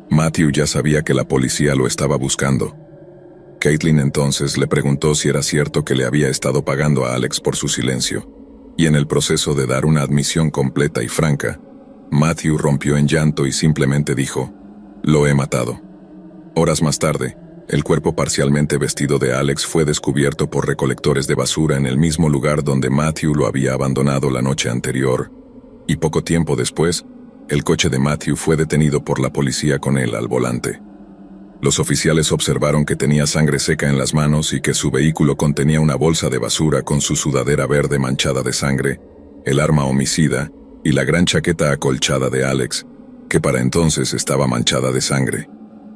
Matthew ya sabía que la policía lo estaba buscando. Caitlin entonces le preguntó si era cierto que le había estado pagando a Alex por su silencio, y en el proceso de dar una admisión completa y franca, Matthew rompió en llanto y simplemente dijo, «Lo he matado». Horas más tarde, el cuerpo parcialmente vestido de Alex fue descubierto por recolectores de basura en el mismo lugar donde Matthew lo había abandonado la noche anterior, y poco tiempo después, el coche de Matthew fue detenido por la policía con él al volante. Los oficiales observaron que tenía sangre seca en las manos y que su vehículo contenía una bolsa de basura con su sudadera verde manchada de sangre, el arma homicida y la gran chaqueta acolchada de Alex, que para entonces estaba manchada de sangre.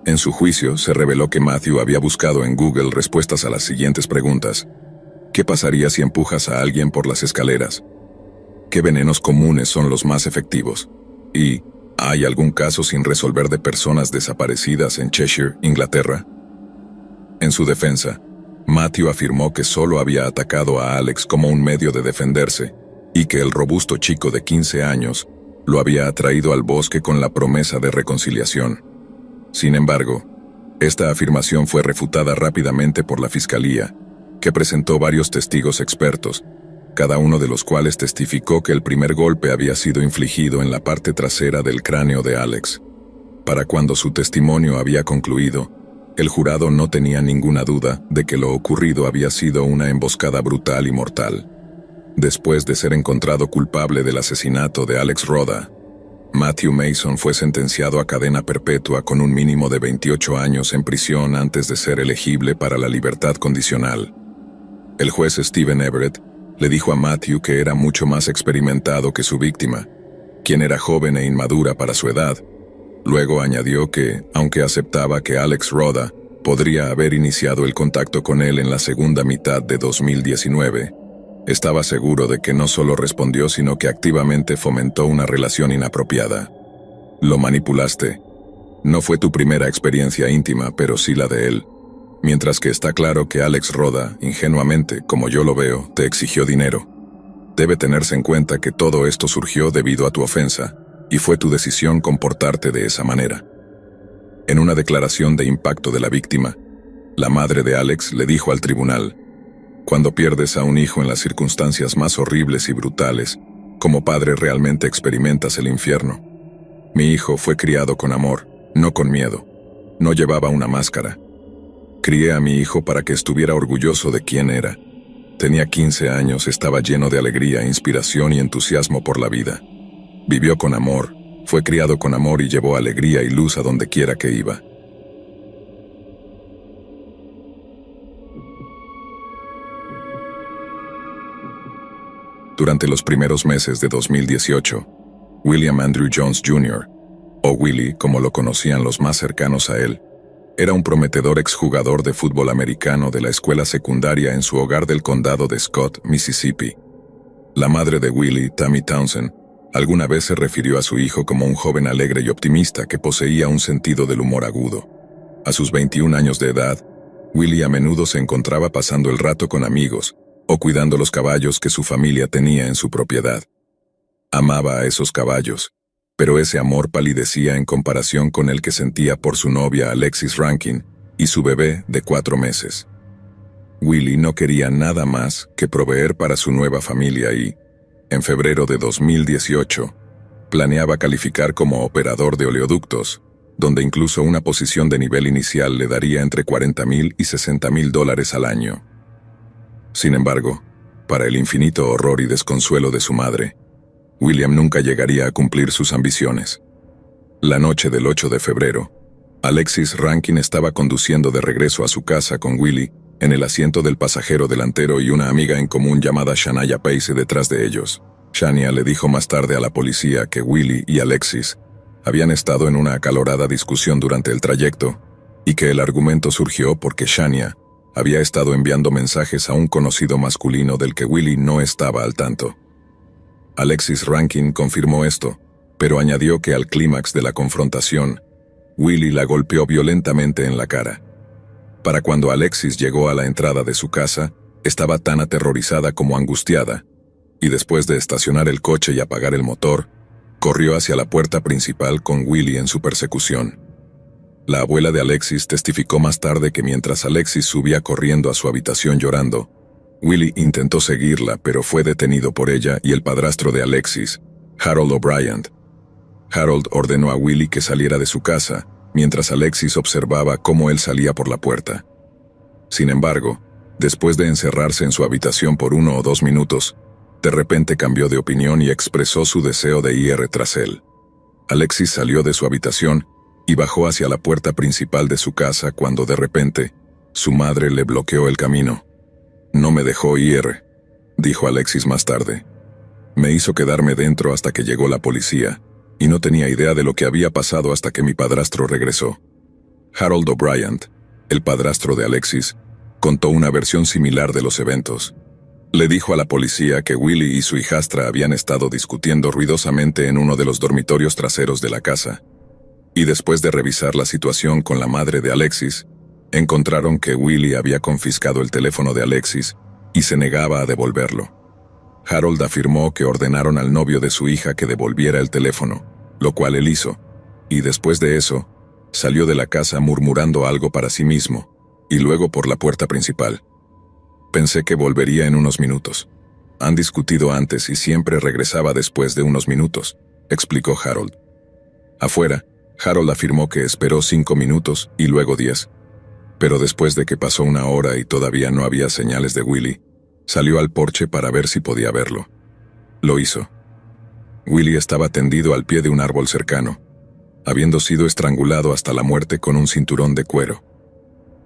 En su juicio, se reveló que Matthew había buscado en Google respuestas a las siguientes preguntas. ¿Qué pasaría si empujas a alguien por las escaleras? ¿Qué venenos comunes son los más efectivos? Y, ¿hay algún caso sin resolver de personas desaparecidas en Cheshire, Inglaterra? En su defensa, Matthew afirmó que solo había atacado a Alex como un medio de defenderse, y que el robusto chico de 15 años lo había atraído al bosque con la promesa de reconciliación. Sin embargo, esta afirmación fue refutada rápidamente por la fiscalía, que presentó varios testigos expertos, cada uno de los cuales testificó que el primer golpe había sido infligido en la parte trasera del cráneo de Alex. Para cuando su testimonio había concluido, el jurado no tenía ninguna duda de que lo ocurrido había sido una emboscada brutal y mortal. Después de ser encontrado culpable del asesinato de Alex Roda, Matthew Mason fue sentenciado a cadena perpetua con un mínimo de 28 años en prisión antes de ser elegible para la libertad condicional. El juez Stephen Everett le dijo a Matthew que era mucho más experimentado que su víctima, quien era joven e inmadura para su edad. Luego añadió que, aunque aceptaba que Alex Roda podría haber iniciado el contacto con él en la segunda mitad de 2019, estaba seguro de que no solo respondió sino que activamente fomentó una relación inapropiada. Lo manipulaste. No fue tu primera experiencia íntima, pero sí la de él. Mientras que está claro que Alex Roda, ingenuamente, como yo lo veo, te exigió dinero. Debe tenerse en cuenta que todo esto surgió debido a tu ofensa, y fue tu decisión comportarte de esa manera. En una declaración de impacto de la víctima, la madre de Alex le dijo al tribunal, «Cuando pierdes a un hijo en las circunstancias más horribles y brutales, como padre realmente experimentas el infierno. Mi hijo fue criado con amor, no con miedo. No llevaba una máscara. Crié a mi hijo para que estuviera orgulloso de quién era. Tenía 15 años, estaba lleno de alegría, inspiración y entusiasmo por la vida. Vivió con amor, fue criado con amor y llevó alegría y luz a donde quiera que iba». Durante los primeros meses de 2018, William Andrew Jones Jr., o Willie como lo conocían los más cercanos a él, era un prometedor exjugador de fútbol americano de la escuela secundaria en su hogar del condado de Scott, Mississippi. La madre de Willie, Tammy Townsend, alguna vez se refirió a su hijo como un joven alegre y optimista que poseía un sentido del humor agudo. A sus 21 años de edad, Willie a menudo se encontraba pasando el rato con amigos o cuidando los caballos que su familia tenía en su propiedad. Amaba a esos caballos, pero ese amor palidecía en comparación con el que sentía por su novia Alexis Rankin y su bebé de 4 meses. Willie no quería nada más que proveer para su nueva familia y, en febrero de 2018, planeaba calificar como operador de oleoductos, donde incluso una posición de nivel inicial le daría entre $40,000 y $60,000 al año. Sin embargo, para el infinito horror y desconsuelo de su madre, William nunca llegaría a cumplir sus ambiciones. La noche del 8 de febrero, Alexis Rankin estaba conduciendo de regreso a su casa con Willie en el asiento del pasajero delantero y una amiga en común llamada Shania Pace detrás de ellos. Shania le dijo más tarde a la policía que Willie y Alexis habían estado en una acalorada discusión durante el trayecto y que el argumento surgió porque Shania había estado enviando mensajes a un conocido masculino del que Willie no estaba al tanto. Alexis Rankin confirmó esto, pero añadió que al clímax de la confrontación, Willie la golpeó violentamente en la cara. Para cuando Alexis llegó a la entrada de su casa, estaba tan aterrorizada como angustiada, y después de estacionar el coche y apagar el motor, corrió hacia la puerta principal con Willie en su persecución. La abuela de Alexis testificó más tarde que mientras Alexis subía corriendo a su habitación llorando, Willie intentó seguirla, pero fue detenido por ella y el padrastro de Alexis, Harold O'Brien. Harold ordenó a Willie que saliera de su casa, mientras Alexis observaba cómo él salía por la puerta. Sin embargo, después de encerrarse en su habitación por 1 o 2 minutos, de repente cambió de opinión y expresó su deseo de ir tras él. Alexis salió de su habitación y bajó hacia la puerta principal de su casa cuando de repente, su madre le bloqueó el camino. «No me dejó ir», dijo Alexis más tarde. «Me hizo quedarme dentro hasta que llegó la policía, y no tenía idea de lo que había pasado hasta que mi padrastro regresó». Harold O'Brien, el padrastro de Alexis, contó una versión similar de los eventos. Le dijo a la policía que Willie y su hijastra habían estado discutiendo ruidosamente en uno de los dormitorios traseros de la casa, y después de revisar la situación con la madre de Alexis, encontraron que Willie había confiscado el teléfono de Alexis y se negaba a devolverlo. Harold afirmó que ordenaron al novio de su hija que devolviera el teléfono, lo cual él hizo, y después de eso, salió de la casa murmurando algo para sí mismo, y luego por la puerta principal. «Pensé que volvería en unos minutos. Han discutido antes y siempre regresaba después de unos minutos», explicó Harold. Afuera, Harold afirmó que esperó 5 minutos y luego 10. Pero después de que pasó 1 hora y todavía no había señales de Willie, salió al porche para ver si podía verlo. Lo hizo. Willie estaba tendido al pie de un árbol cercano, habiendo sido estrangulado hasta la muerte con un cinturón de cuero.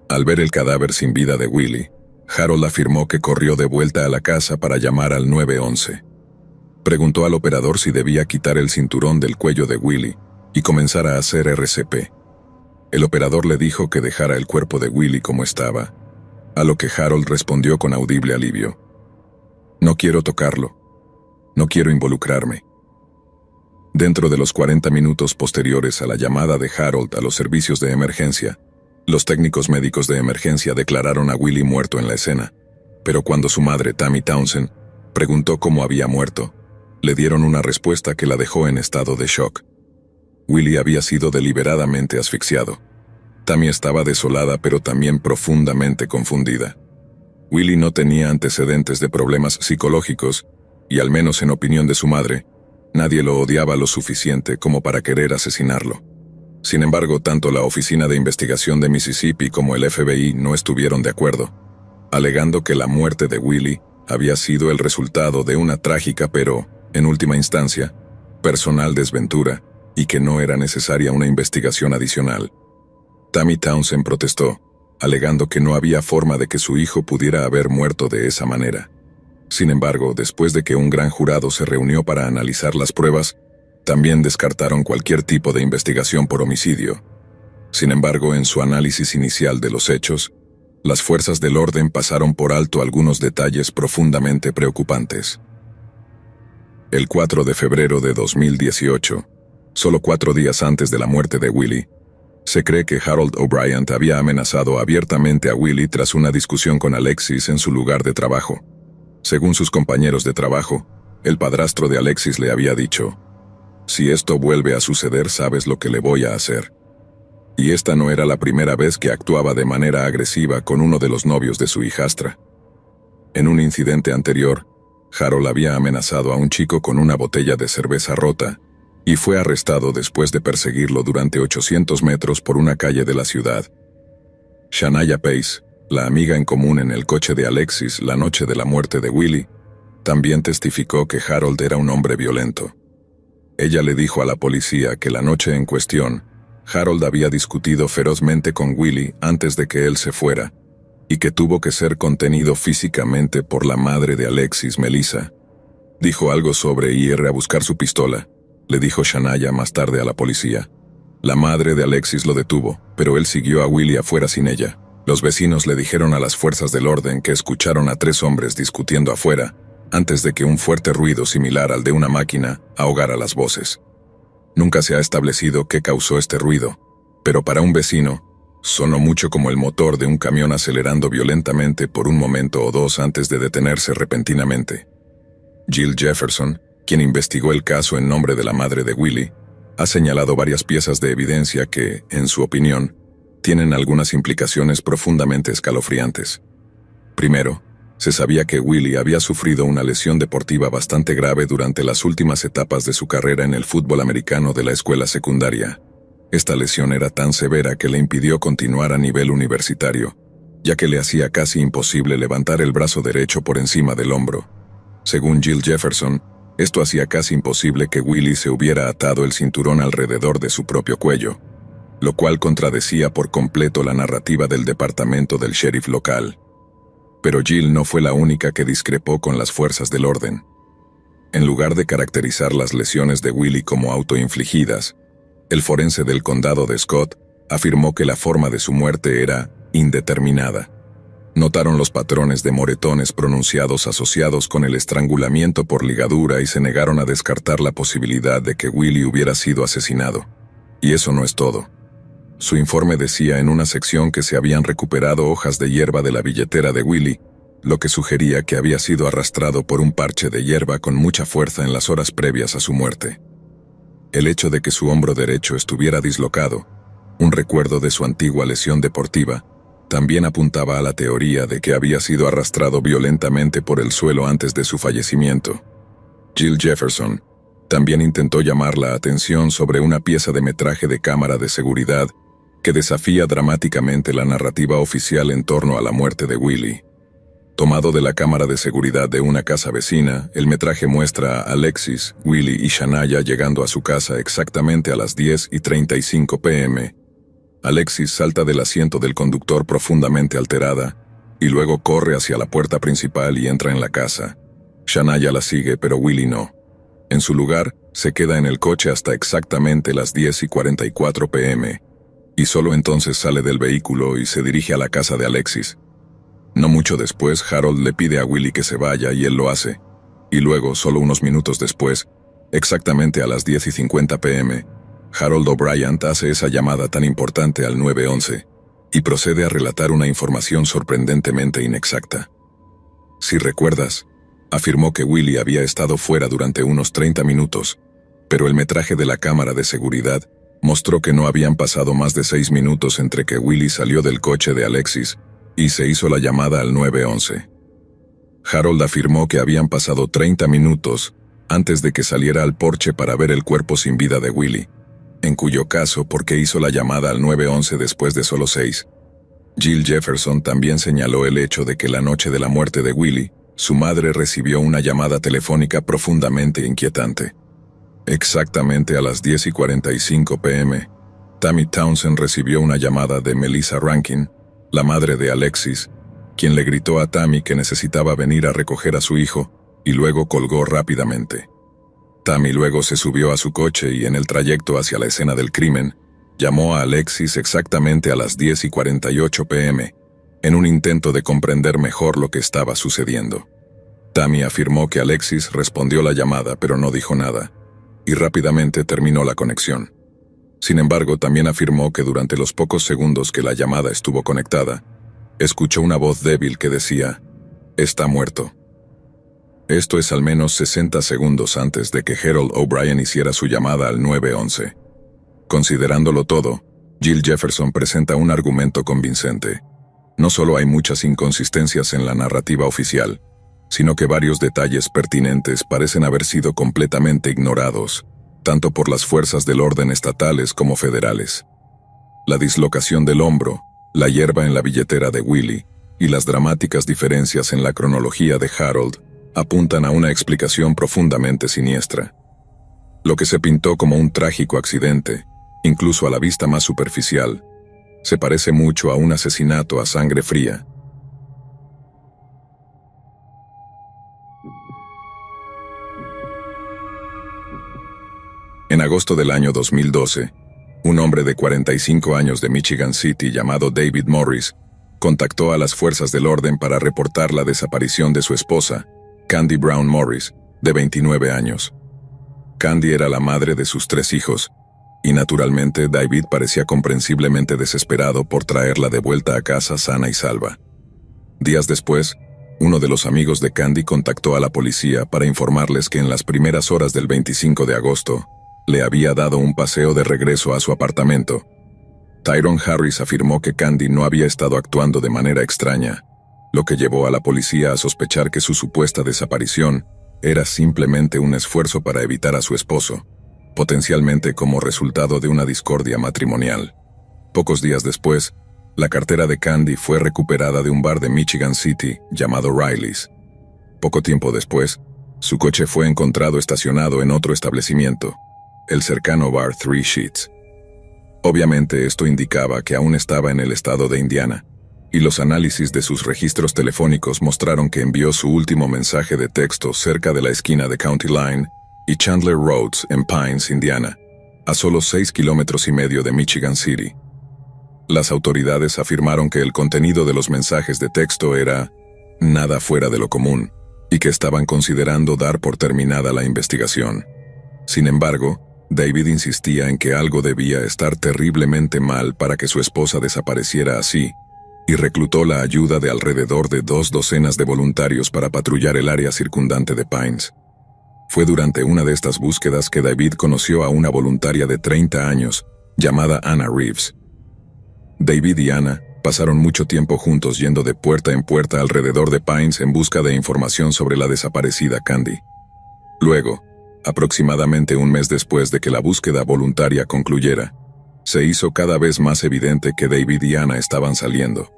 Al ver el cadáver sin vida de Willie, Harold afirmó que corrió de vuelta a la casa para llamar al 911. Preguntó al operador si debía quitar el cinturón del cuello de Willie y comenzar a hacer RCP. El operador le dijo que dejara el cuerpo de Willie como estaba, a lo que Harold respondió con audible alivio. «No quiero tocarlo. No quiero involucrarme». Dentro de los 40 minutos posteriores a la llamada de Harold a los servicios de emergencia, los técnicos médicos de emergencia declararon a Willie muerto en la escena, pero cuando su madre, Tammy Townsend, preguntó cómo había muerto, le dieron una respuesta que la dejó en estado de shock. Willie había sido deliberadamente asfixiado. Tammy estaba desolada pero también profundamente confundida. Willie no tenía antecedentes de problemas psicológicos y, al menos en opinión de su madre, nadie lo odiaba lo suficiente como para querer asesinarlo. Sin embargo, tanto la Oficina de Investigación de Mississippi como el FBI no estuvieron de acuerdo, alegando que la muerte de Willie había sido el resultado de una trágica pero, en última instancia, personal desventura y que no era necesaria una investigación adicional. Tammy Townsend protestó, alegando que no había forma de que su hijo pudiera haber muerto de esa manera. Sin embargo, después de que un gran jurado se reunió para analizar las pruebas, también descartaron cualquier tipo de investigación por homicidio. Sin embargo, en su análisis inicial de los hechos, las fuerzas del orden pasaron por alto algunos detalles profundamente preocupantes. El 4 de febrero de 2018, solo 4 días antes de la muerte de Willie, se cree que Harold O'Brien había amenazado abiertamente a Willie tras una discusión con Alexis en su lugar de trabajo. Según sus compañeros de trabajo, el padrastro de Alexis le había dicho: «Si esto vuelve a suceder, sabes lo que le voy a hacer». Y esta no era la primera vez que actuaba de manera agresiva con uno de los novios de su hijastra. En un incidente anterior, Harold había amenazado a un chico con una botella de cerveza rota y fue arrestado después de perseguirlo durante 800 metros por una calle de la ciudad. Shania Pace, la amiga en común en el coche de Alexis la noche de la muerte de Willie, también testificó que Harold era un hombre violento. Ella le dijo a la policía que la noche en cuestión, Harold había discutido ferozmente con Willie antes de que él se fuera, y que tuvo que ser contenido físicamente por la madre de Alexis, Melissa. Dijo algo sobre ir a buscar su pistola, le dijo Shania más tarde a la policía. La madre de Alexis lo detuvo, pero él siguió a Willie afuera sin ella. Los vecinos le dijeron a las fuerzas del orden que escucharon a 3 hombres discutiendo afuera, antes de que un fuerte ruido similar al de una máquina ahogara las voces. Nunca se ha establecido qué causó este ruido, pero para un vecino, sonó mucho como el motor de un camión acelerando violentamente por un momento o dos antes de detenerse repentinamente. Jill Jefferson, quien investigó el caso en nombre de la madre de Willie, ha señalado varias piezas de evidencia que, en su opinión, tienen algunas implicaciones profundamente escalofriantes. Primero, se sabía que Willie había sufrido una lesión deportiva bastante grave durante las últimas etapas de su carrera en el fútbol americano de la escuela secundaria. Esta lesión era tan severa que le impidió continuar a nivel universitario, ya que le hacía casi imposible levantar el brazo derecho por encima del hombro. Según Jill Jefferson, esto hacía casi imposible que Willie se hubiera atado el cinturón alrededor de su propio cuello, lo cual contradecía por completo la narrativa del departamento del sheriff local. Pero Jill no fue la única que discrepó con las fuerzas del orden. En lugar de caracterizar las lesiones de Willie como autoinfligidas, el forense del condado de Scott afirmó que la forma de su muerte era indeterminada. Notaron los patrones de moretones pronunciados asociados con el estrangulamiento por ligadura y se negaron a descartar la posibilidad de que Willie hubiera sido asesinado. Y eso no es todo. Su informe decía en una sección que se habían recuperado hojas de hierba de la billetera de Willie, lo que sugería que había sido arrastrado por un parche de hierba con mucha fuerza en las horas previas a su muerte. El hecho de que su hombro derecho estuviera dislocado, un recuerdo de su antigua lesión deportiva, también apuntaba a la teoría de que había sido arrastrado violentamente por el suelo antes de su fallecimiento. Jill Jefferson también intentó llamar la atención sobre una pieza de metraje de cámara de seguridad que desafía dramáticamente la narrativa oficial en torno a la muerte de Willie. Tomado de la cámara de seguridad de una casa vecina, el metraje muestra a Alexis, Willie y Shania llegando a su casa exactamente a las 10:35 p.m. Alexis salta del asiento del conductor profundamente alterada, y luego corre hacia la puerta principal y entra en la casa. Shania la sigue, pero Willie no. En su lugar, se queda en el coche hasta exactamente las 10:44 p.m., y solo entonces sale del vehículo y se dirige a la casa de Alexis. No mucho después, Harold le pide a Willie que se vaya y él lo hace, y luego, solo unos minutos después, exactamente a las 10:50 p.m., Harold O'Brien hace esa llamada tan importante al 911 y procede a relatar una información sorprendentemente inexacta. Si recuerdas, afirmó que Willie había estado fuera durante unos 30 minutos, pero el metraje de la cámara de seguridad mostró que no habían pasado más de 6 minutos entre que Willie salió del coche de Alexis y se hizo la llamada al 911. Harold afirmó que habían pasado 30 minutos antes de que saliera al porche para ver el cuerpo sin vida de Willie, en cuyo caso, ¿por qué hizo la llamada al 911 después de solo 6? Jill Jefferson también señaló el hecho de que la noche de la muerte de Willie, su madre recibió una llamada telefónica profundamente inquietante. Exactamente a las 10:45 p.m., Tammy Townsend recibió una llamada de Melissa Rankin, la madre de Alexis, quien le gritó a Tammy que necesitaba venir a recoger a su hijo, y luego colgó rápidamente. Tammy luego se subió a su coche y en el trayecto hacia la escena del crimen, llamó a Alexis exactamente a las 10:48 p.m., en un intento de comprender mejor lo que estaba sucediendo. Tammy afirmó que Alexis respondió la llamada pero no dijo nada, y rápidamente terminó la conexión. Sin embargo, también afirmó que durante los pocos segundos que la llamada estuvo conectada, escuchó una voz débil que decía, «Está muerto». Esto es al menos 60 segundos antes de que Harold O'Brien hiciera su llamada al 911. Considerándolo todo, Jill Jefferson presenta un argumento convincente. No solo hay muchas inconsistencias en la narrativa oficial, sino que varios detalles pertinentes parecen haber sido completamente ignorados, tanto por las fuerzas del orden estatales como federales. La dislocación del hombro, la hierba en la billetera de Willie y las dramáticas diferencias en la cronología de Harold apuntan a una explicación profundamente siniestra. Lo que se pintó como un trágico accidente, incluso a la vista más superficial, se parece mucho a un asesinato a sangre fría. En agosto del año 2012, un hombre de 45 años de Michigan City llamado David Morris contactó a las fuerzas del orden para reportar la desaparición de su esposa, Candy Brown Morris, de 29 años. Candy era la madre de sus 3 hijos, y naturalmente David parecía comprensiblemente desesperado por traerla de vuelta a casa sana y salva. Días después, uno de los amigos de Candy contactó a la policía para informarles que en las primeras horas del 25 de agosto, le había dado un paseo de regreso a su apartamento. Tyrone Harris afirmó que Candy no había estado actuando de manera extraña, lo que llevó a la policía a sospechar que su supuesta desaparición era simplemente un esfuerzo para evitar a su esposo, potencialmente como resultado de una discordia matrimonial. Pocos días después, la cartera de Candy fue recuperada de un bar de Michigan City llamado Riley's. Poco tiempo después, su coche fue encontrado estacionado en otro establecimiento, el cercano bar Three Sheets. Obviamente esto indicaba que aún estaba en el estado de Indiana, y los análisis de sus registros telefónicos mostraron que envió su último mensaje de texto cerca de la esquina de County Line y Chandler Roads en Pines, Indiana, a solo 6,5 kilómetros de Michigan City. Las autoridades afirmaron que el contenido de los mensajes de texto era nada fuera de lo común, y que estaban considerando dar por terminada la investigación. Sin embargo, David insistía en que algo debía estar terriblemente mal para que su esposa desapareciera así, y reclutó la ayuda de alrededor de 2 docenas de voluntarios para patrullar el área circundante de Pines. Fue durante una de estas búsquedas que David conoció a una voluntaria de 30 años, llamada Anna Reeves. David y Anna pasaron mucho tiempo juntos yendo de puerta en puerta alrededor de Pines en busca de información sobre la desaparecida Candy. Luego, aproximadamente un mes después de que la búsqueda voluntaria concluyera, se hizo cada vez más evidente que David y Anna estaban saliendo.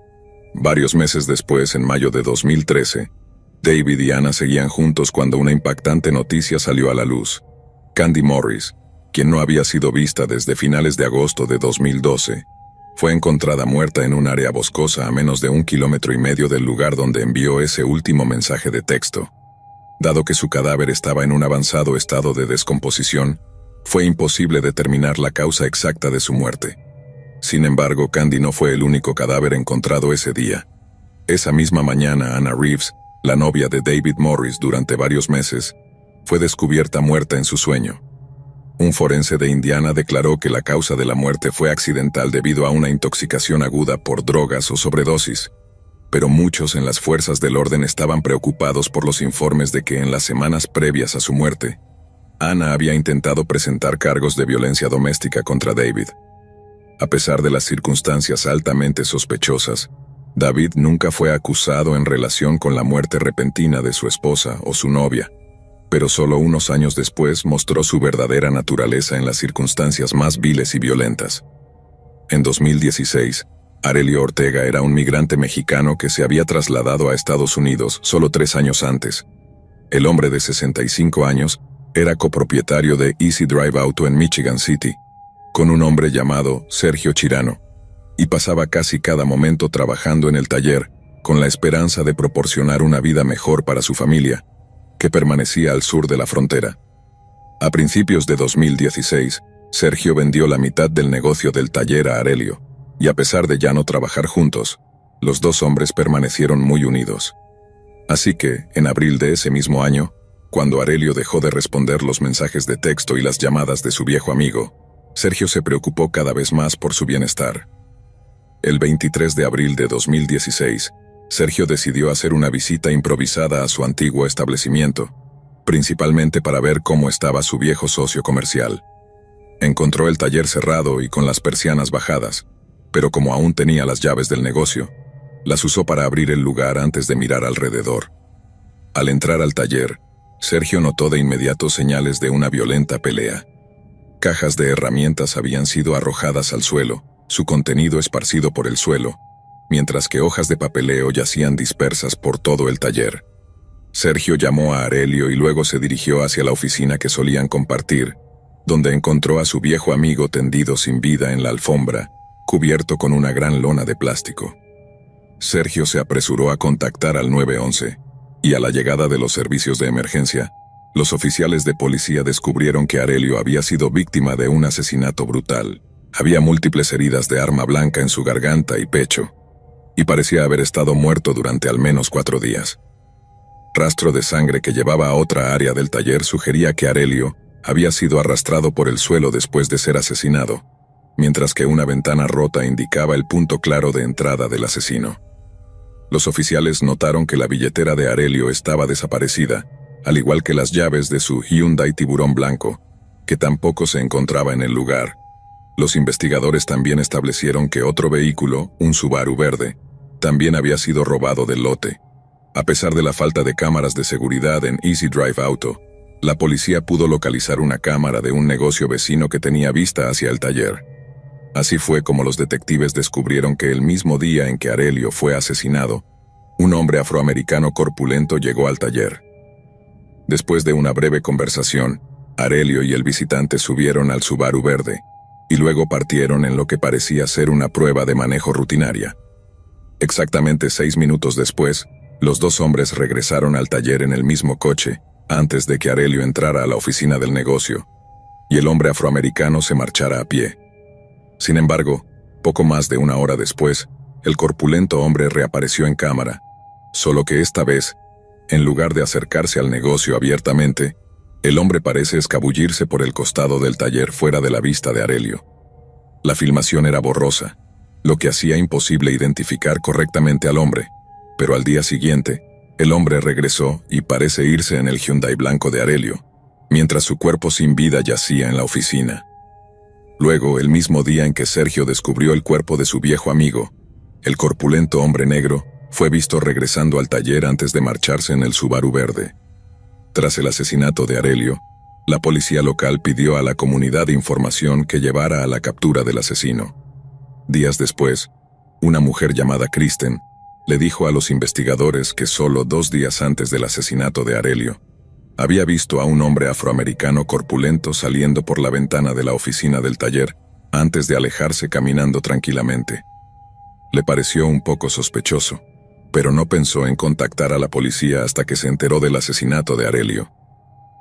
Varios meses después, en mayo de 2013, David y Anna seguían juntos cuando una impactante noticia salió a la luz. Candy Morris, quien no había sido vista desde finales de agosto de 2012, fue encontrada muerta en un área boscosa a menos de 1,5 kilómetros del lugar donde envió ese último mensaje de texto. Dado que su cadáver estaba en un avanzado estado de descomposición, fue imposible determinar la causa exacta de su muerte. Sin embargo, Candy no fue el único cadáver encontrado ese día. Esa misma mañana, Anna Reeves, la novia de David Morris durante varios meses, fue descubierta muerta en su sueño. Un forense de Indiana declaró que la causa de la muerte fue accidental debido a una intoxicación aguda por drogas o sobredosis, pero muchos en las fuerzas del orden estaban preocupados por los informes de que en las semanas previas a su muerte, Anna había intentado presentar cargos de violencia doméstica contra David. A pesar de las circunstancias altamente sospechosas, David nunca fue acusado en relación con la muerte repentina de su esposa o su novia, pero solo unos años después mostró su verdadera naturaleza en las circunstancias más viles y violentas. En 2016, Arelio Ortega era un migrante mexicano que se había trasladado a Estados Unidos solo 3 años antes. El hombre de 65 años era copropietario de Easy Drive Auto en Michigan City, con un hombre llamado Sergio Chirano, y pasaba casi cada momento trabajando en el taller, con la esperanza de proporcionar una vida mejor para su familia, que permanecía al sur de la frontera. A principios de 2016, Sergio vendió la mitad del negocio del taller a Arelio, y a pesar de ya no trabajar juntos, los dos hombres permanecieron muy unidos. Así que, en abril de ese mismo año, cuando Arelio dejó de responder los mensajes de texto y las llamadas de su viejo amigo, Sergio se preocupó cada vez más por su bienestar. El 23 de abril de 2016, Sergio decidió hacer una visita improvisada a su antiguo establecimiento, principalmente para ver cómo estaba su viejo socio comercial. Encontró el taller cerrado y con las persianas bajadas, pero como aún tenía las llaves del negocio, las usó para abrir el lugar antes de mirar alrededor. Al entrar al taller, Sergio notó de inmediato señales de una violenta pelea. Cajas de herramientas habían sido arrojadas al suelo, su contenido esparcido por el suelo, mientras que hojas de papeleo yacían dispersas por todo el taller. Sergio llamó a Arelio y luego se dirigió hacia la oficina que solían compartir, donde encontró a su viejo amigo tendido sin vida en la alfombra, cubierto con una gran lona de plástico. Sergio se apresuró a contactar al 911, y a la llegada de los servicios de emergencia, los oficiales de policía descubrieron que Arelio había sido víctima de un asesinato brutal. Había múltiples heridas de arma blanca en su garganta y pecho, y parecía haber estado muerto durante al menos 4 días. Rastro de sangre que llevaba a otra área del taller sugería que Arelio había sido arrastrado por el suelo después de ser asesinado, mientras que una ventana rota indicaba el punto claro de entrada del asesino. Los oficiales notaron que la billetera de Arelio estaba desaparecida, al igual que las llaves de su Hyundai Tiburón blanco, que tampoco se encontraba en el lugar. Los investigadores también establecieron que otro vehículo, un Subaru verde, también había sido robado del lote. A pesar de la falta de cámaras de seguridad en Easy Drive Auto, la policía pudo localizar una cámara de un negocio vecino que tenía vista hacia el taller. Así fue como los detectives descubrieron que el mismo día en que Arelio fue asesinado, un hombre afroamericano corpulento llegó al taller. Después de una breve conversación, Arelio y el visitante subieron al Subaru verde, y luego partieron en lo que parecía ser una prueba de manejo rutinaria. Exactamente 6 minutos después, los dos hombres regresaron al taller en el mismo coche, antes de que Arelio entrara a la oficina del negocio, y el hombre afroamericano se marchara a pie. Sin embargo, poco más de 1 hora después, el corpulento hombre reapareció en cámara, solo que esta vez, en lugar de acercarse al negocio abiertamente, el hombre parece escabullirse por el costado del taller fuera de la vista de Arelio. La filmación era borrosa, lo que hacía imposible identificar correctamente al hombre, pero al día siguiente, el hombre regresó y parece irse en el Hyundai blanco de Arelio, mientras su cuerpo sin vida yacía en la oficina. Luego, el mismo día en que Sergio descubrió el cuerpo de su viejo amigo, el corpulento hombre negro fue visto regresando al taller antes de marcharse en el Subaru verde. Tras el asesinato de Arelio, la policía local pidió a la comunidad información que llevara a la captura del asesino. Días después, una mujer llamada Kristen le dijo a los investigadores que solo 2 días antes del asesinato de Arelio, había visto a un hombre afroamericano corpulento saliendo por la ventana de la oficina del taller antes de alejarse caminando tranquilamente. Le pareció un poco sospechoso, pero no pensó en contactar a la policía hasta que se enteró del asesinato de Arelio.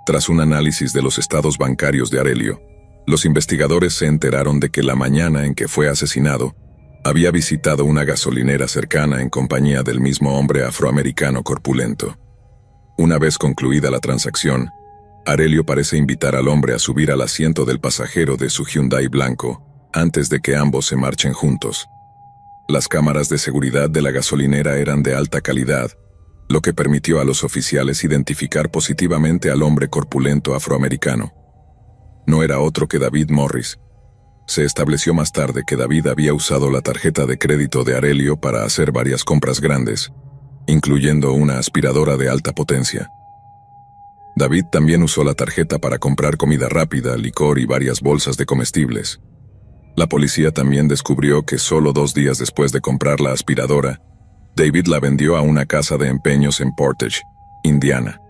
Tras un análisis de los estados bancarios de Arelio, los investigadores se enteraron de que la mañana en que fue asesinado, había visitado una gasolinera cercana en compañía del mismo hombre afroamericano corpulento. Una vez concluida la transacción, Arelio parece invitar al hombre a subir al asiento del pasajero de su Hyundai blanco, antes de que ambos se marchen juntos. Las cámaras de seguridad de la gasolinera eran de alta calidad, lo que permitió a los oficiales identificar positivamente al hombre corpulento afroamericano. No era otro que David Morris. Se estableció más tarde que David había usado la tarjeta de crédito de Arelio para hacer varias compras grandes, incluyendo una aspiradora de alta potencia. David también usó la tarjeta para comprar comida rápida, licor y varias bolsas de comestibles. La policía también descubrió que solo 2 días después de comprar la aspiradora, David la vendió a una casa de empeños en Portage, Indiana.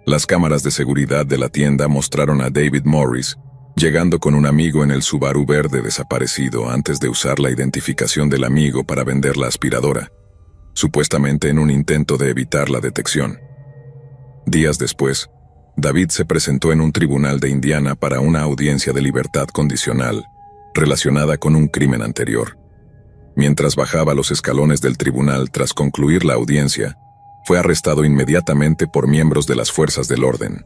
Las cámaras de seguridad de la tienda mostraron a David Morris llegando con un amigo en el Subaru verde desaparecido antes de usar la identificación del amigo para vender la aspiradora. supuestamente en un intento de evitar la detección. Días después, David se presentó en un tribunal de Indiana para una audiencia de libertad condicional, relacionada con un crimen anterior. Mientras bajaba los escalones del tribunal tras concluir la audiencia, fue arrestado inmediatamente por miembros de las fuerzas del orden.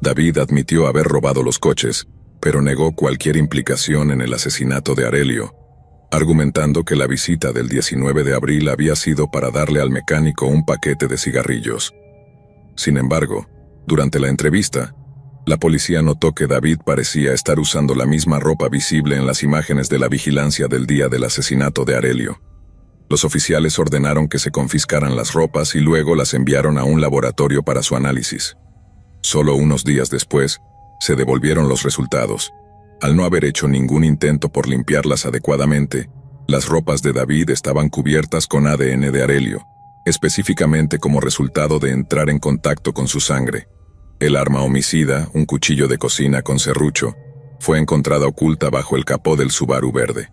David admitió haber robado los coches, pero negó cualquier implicación en el asesinato de Aurelio, argumentando que la visita del 19 de abril había sido para darle al mecánico un paquete de cigarrillos. Sin embargo, durante la entrevista, la policía notó que David parecía estar usando la misma ropa visible en las imágenes de la vigilancia del día del asesinato de Aurelio. Los oficiales ordenaron que se confiscaran las ropas y luego las enviaron a un laboratorio para su análisis. Solo unos días después, se devolvieron los resultados. Al no haber hecho ningún intento por limpiarlas adecuadamente, las ropas de David estaban cubiertas con ADN de Aurelio, específicamente como resultado de entrar en contacto con su sangre. El arma homicida, un cuchillo de cocina con serrucho, fue encontrada oculta bajo el capó del Subaru verde.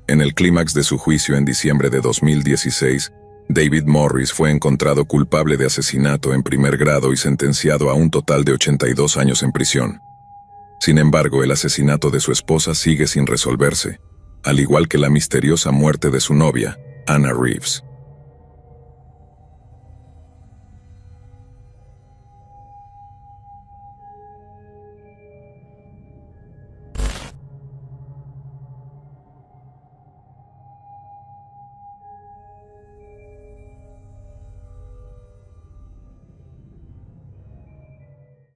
En el clímax de su juicio en diciembre de 2016, David Morris fue encontrado culpable de asesinato en primer grado y sentenciado a un total de 82 años en prisión. Sin embargo, el asesinato de su esposa sigue sin resolverse, al igual que la misteriosa muerte de su novia, Anna Reeves.